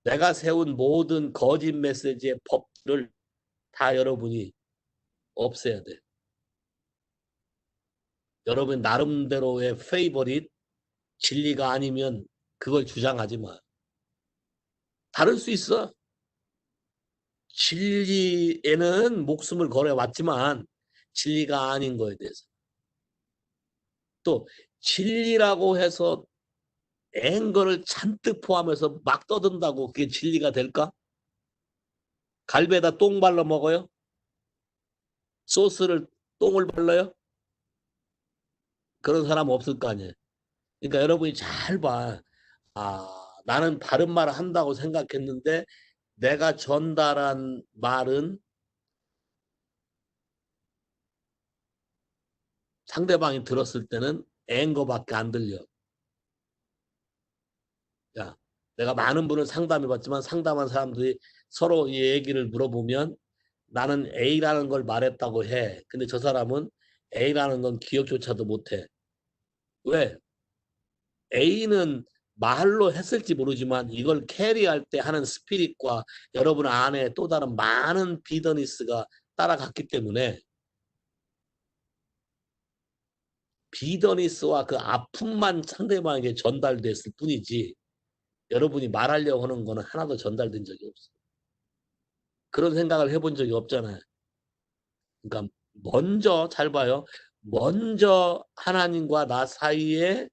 [SPEAKER 1] 내가 세운 모든 거짓 메시지의 법들을 다 여러분이 없애야 돼. 여러분 나름대로의 페이버릿 진리가 아니면 그걸 주장하지 마. 다를 수 있어. 진리에는 목숨을 걸어왔지만 진리가 아닌 거에 대해서. 또 진리라고 해서 앵거를 잔뜩 포함해서 막 떠든다고 그게 진리가 될까? 갈비에다 똥 발라 먹어요? 소스를 똥을 발라요? 그런 사람 없을 거 아니에요. 그러니까 여러분이 잘 봐. 나는 바른 말을 한다고 생각했는데 내가 전달한 말은 상대방이 들었을 때는 앵거밖에 안 들려. 야, 내가 많은 분을 상담해봤지만 상담한 사람들이 서로 이 얘기를 물어보면 나는 A라는 걸 말했다고 해. 근데 저 사람은 A라는 건 기억조차도 못해. 왜? A는 말로 했을지 모르지만 이걸 캐리할 때 하는 스피릿과 여러분 안에 또 다른 많은 비더니스가 따라갔기 때문에 비더니스와 그 아픔만 상대방에게 전달됐을 뿐이지 여러분이 말하려고 하는 거는 하나도 전달된 적이 없어요. 그런 생각을 해본 적이 없잖아요. 그러니까 먼저 잘 봐요. 먼저 하나님과 나 사이에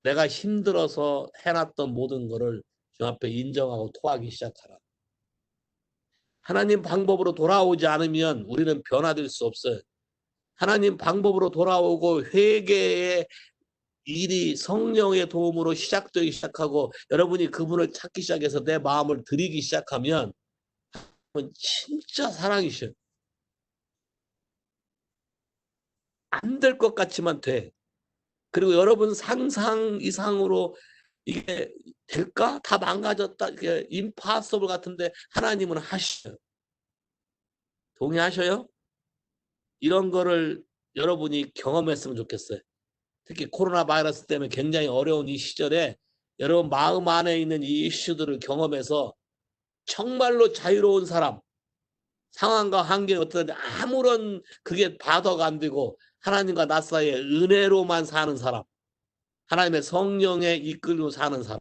[SPEAKER 1] 내가 힘들어서 해놨던 모든 거를 주 앞에 인정하고 토하기 시작하라. 하나님 방법으로 돌아오지 않으면 우리는 변화될 수 없어요. 하나님 방법으로 돌아오고 회개의 일이 성령의 도움으로 시작되기 시작하고 여러분이 그분을 찾기 시작해서 내 마음을 드리기 시작하면 진짜 사랑이셔. 안 될 것 같지만 돼. 그리고 여러분 상상 이상으로 이게 될까? 다 망가졌다. 이게 임파서블 같은데 하나님은 하셔요. 동의하셔요? 이런 거를 여러분이 경험했으면 좋겠어요. 특히 코로나 바이러스 때문에 굉장히 어려운 이 시절에 여러분 마음 안에 있는 이 이슈들을 경험해서 정말로 자유로운 사람, 상황과 환경이 어떤지 아무런 그게 바더가 안 되고 하나님과 나 사이에 은혜로만 사는 사람, 하나님의 성령에 이끌고 사는 사람,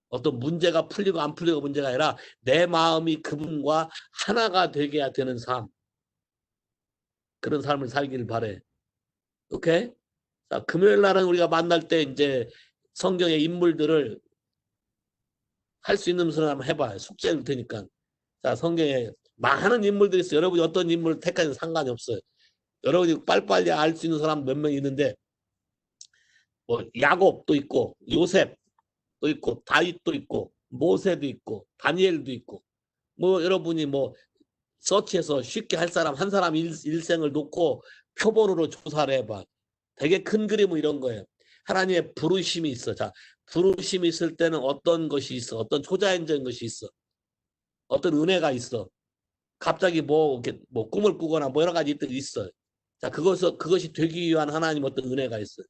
[SPEAKER 1] 어떤 문제가 풀리고 안 풀리고 문제가 아니라 내 마음이 그분과 하나가 되게 되는 삶, 그런 삶을 살기를 바래. 오케이? 자, 금요일 날은 우리가 만날 때 이제 성경의 인물들을 할 수 있는 것을 한번 해봐요. 숙제일 테니까. 자, 성경에 많은 인물들이 있어요. 여러분이 어떤 인물을 택하는 상관이 없어요. 여러분이 빨리빨리 알 수 있는 사람 몇 명 있는데 뭐 야곱도 있고 요셉도 있고 다윗도 있고 모세도 있고 다니엘도 있고 뭐 여러분이 뭐 서치해서 쉽게 할 사람 한 사람 일생을 놓고 표본으로 조사를 해봐. 되게 큰 그림은 이런 거예요. 하나님의 부르심이 있어. 자, 부르심이 있을 때는 어떤 것이 있어? 어떤 초자연적인 것이 있어? 어떤 은혜가 있어? 갑자기 뭐 이렇게 뭐 꿈을 꾸거나 뭐 여러 가지들이 있어요. 자, 그것이 되기 위한 하나님 어떤 은혜가 있어요.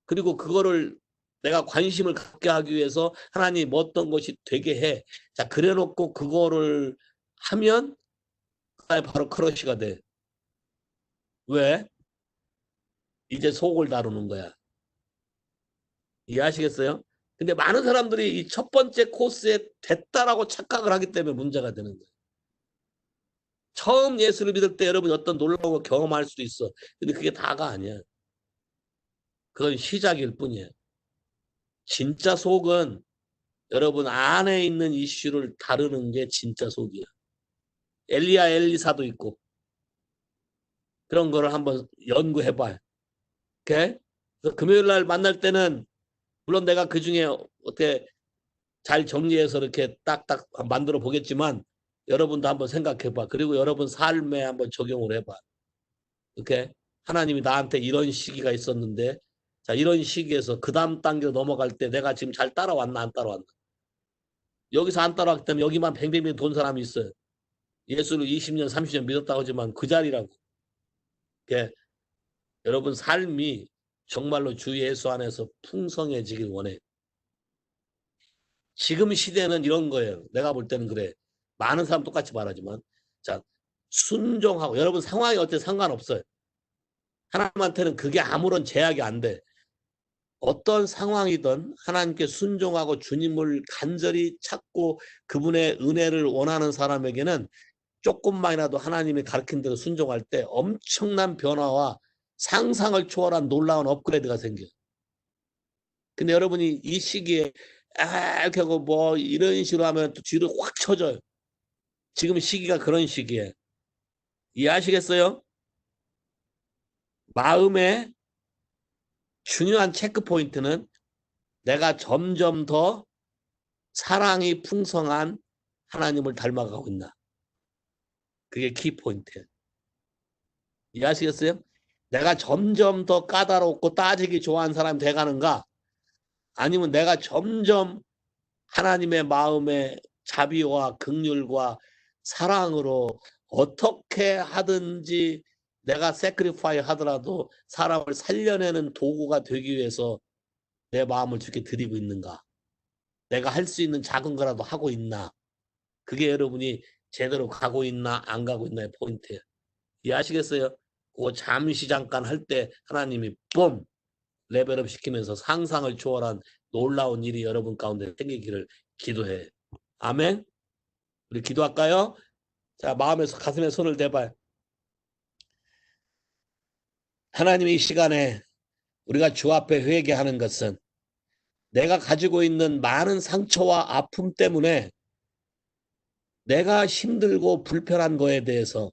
[SPEAKER 1] 그리고 그거를 내가 관심을 갖게 하기 위해서 하나님 어떤 것이 되게 해. 자, 그래놓고 그거를 하면 바로 크러쉬가 돼. 왜? 이제 속을 다루는 거야. 이해하시겠어요? 근데 많은 사람들이 이 첫 번째 코스에 됐다라고 착각을 하기 때문에 문제가 되는 거예요. 처음 예수를 믿을 때 여러분이 어떤 놀라운 걸 경험할 수도 있어. 근데 그게 다가 아니야. 그건 시작일 뿐이에요. 진짜 속은 여러분 안에 있는 이슈를 다루는 게 진짜 속이야. 엘리야 엘리사도 있고 그런 거를 한번 연구해봐요. 오케이? 그래서 금요일 날 만날 때는 물론 내가 그 중에 어떻게 잘 정리해서 이렇게 딱딱 만들어 보겠지만 여러분도 한번 생각해봐. 그리고 여러분 삶에 한번 적용을 해봐. 오케이? 하나님이 나한테 이런 시기가 있었는데 자 이런 시기에서 그 다음 단계로 넘어갈 때 내가 지금 잘 따라왔나 안 따라왔나. 여기서 안 따라왔기 때문에 여기만 뱅뱅뱅 돈 사람이 있어요. 예수를 20년 30년 믿었다고 하지만 그 자리라고. 오케이? 여러분 삶이 정말로 주 예수 안에서 풍성해지길 원해. 지금 시대는 이런 거예요. 내가 볼 때는 그래. 많은 사람 똑같이 말하지만 자 순종하고 여러분 상황이 어때 상관없어요. 하나님한테는 그게 아무런 제약이 안 돼. 어떤 상황이든 하나님께 순종하고 주님을 간절히 찾고 그분의 은혜를 원하는 사람에게는 조금만이라도 하나님이 가르친 대로 순종할 때 엄청난 변화와 상상을 초월한 놀라운 업그레이드가 생겨요. 근데 여러분이 이 시기에 이렇게 하고 뭐 이런 식으로 하면 또 뒤로 확 쳐져요. 지금 시기가 그런 시기에 이해하시겠어요? 마음의 중요한 체크 포인트는 내가 점점 더 사랑이 풍성한 하나님을 닮아가고 있나. 그게 키 포인트예요. 이해하시겠어요? 내가 점점 더 까다롭고 따지기 좋아하는 사람이 돼가는가? 아니면 내가 점점 하나님의 마음의 자비와 긍휼과 사랑으로 어떻게 하든지 내가 세크리파이 하더라도 사람을 살려내는 도구가 되기 위해서 내 마음을 주께 드리고 있는가? 내가 할 수 있는 작은 거라도 하고 있나? 그게 여러분이 제대로 가고 있나 안 가고 있나의 포인트예요. 이해하시겠어요? 그거 잠시 잠깐 할 때 하나님이 뿜 레벨업 시키면서 상상을 초월한 놀라운 일이 여러분 가운데 생기기를 기도해. 아멘. 우리 기도할까요? 자, 마음에서 가슴에 손을 대봐요. 하나님, 이 시간에 우리가 주 앞에 회개하는 것은 내가 가지고 있는 많은 상처와 아픔 때문에 내가 힘들고 불편한 거에 대해서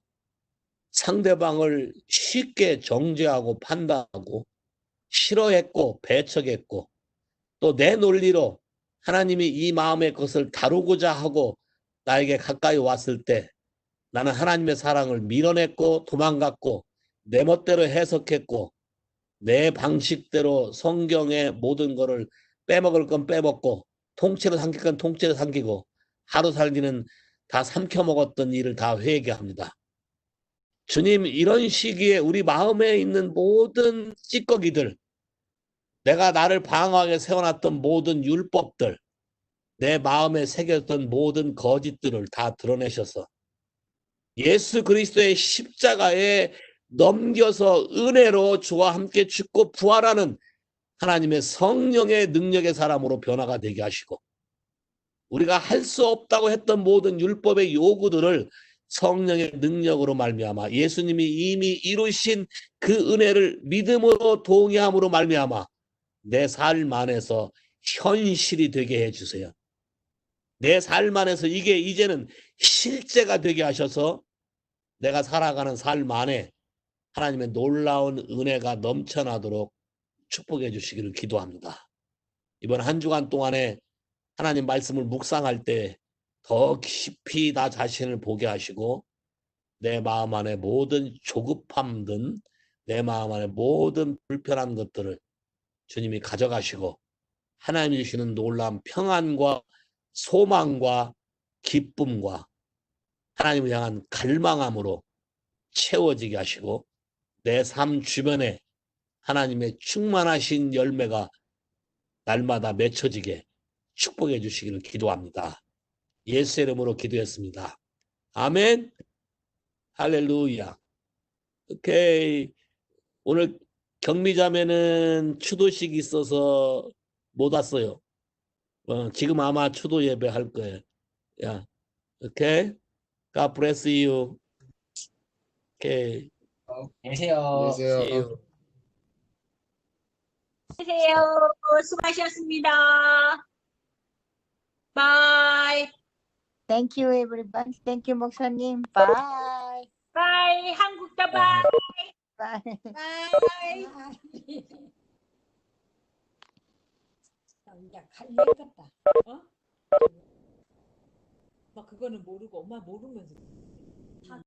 [SPEAKER 1] 상대방을 쉽게 정죄하고 판단하고 싫어했고 배척했고 또 내 논리로 하나님이 이 마음의 것을 다루고자 하고 나에게 가까이 왔을 때 나는 하나님의 사랑을 밀어냈고 도망갔고 내 멋대로 해석했고 내 방식대로 성경의 모든 거를 빼먹을 건 빼먹고 통째로 삼킬 건 통째로 삼키고 하루 살기는 다 삼켜먹었던 일을 다 회개합니다. 주님, 이런 시기에 우리 마음에 있는 모든 찌꺼기들, 내가 나를 방어하게 세워놨던 모든 율법들, 내 마음에 새겼던 모든 거짓들을 다 드러내셔서 예수 그리스도의 십자가에 넘겨서 은혜로 주와 함께 죽고 부활하는 하나님의 성령의 능력의 사람으로 변화가 되게 하시고 우리가 할 수 없다고 했던 모든 율법의 요구들을 성령의 능력으로 말미암아 예수님이 이미 이루신 그 은혜를 믿음으로 동의함으로 말미암아 내 삶 안에서 현실이 되게 해주세요. 내 삶 안에서 이게 이제는 실제가 되게 하셔서 내가 살아가는 삶 안에 하나님의 놀라운 은혜가 넘쳐나도록 축복해 주시기를 기도합니다. 이번 한 주간 동안에 하나님 말씀을 묵상할 때 더 깊이 나 자신을 보게 하시고 내 마음 안에 모든 조급함든 내 마음 안에 모든 불편한 것들을 주님이 가져가시고 하나님이 주시는 놀라운 평안과 소망과 기쁨과 하나님을 향한 갈망함으로 채워지게 하시고 내 삶 주변에 하나님의 충만하신 열매가 날마다 맺혀지게 축복해 주시기를 기도합니다. 예수의 이름으로 기도했습니다. 아멘. 할렐루야. 오케이. 오늘 경미자매는 추도식이 있어서 못 왔어요. 지금 아마 추도 예배 할 거예요. 야, 오케이. God bless you. 오케이.
[SPEAKER 2] 안녕하세요.
[SPEAKER 1] See you.
[SPEAKER 3] 안녕하세요. 수고하셨습니다. 바이.
[SPEAKER 2] Thank you, everyone. Thank you, 목사님. Bye.
[SPEAKER 3] 바이. 한국도 바이.
[SPEAKER 2] Bye.
[SPEAKER 3] 바이.
[SPEAKER 4] 야, 갈래 같다. 어? 막 그거는 모르고 엄마 모르면서.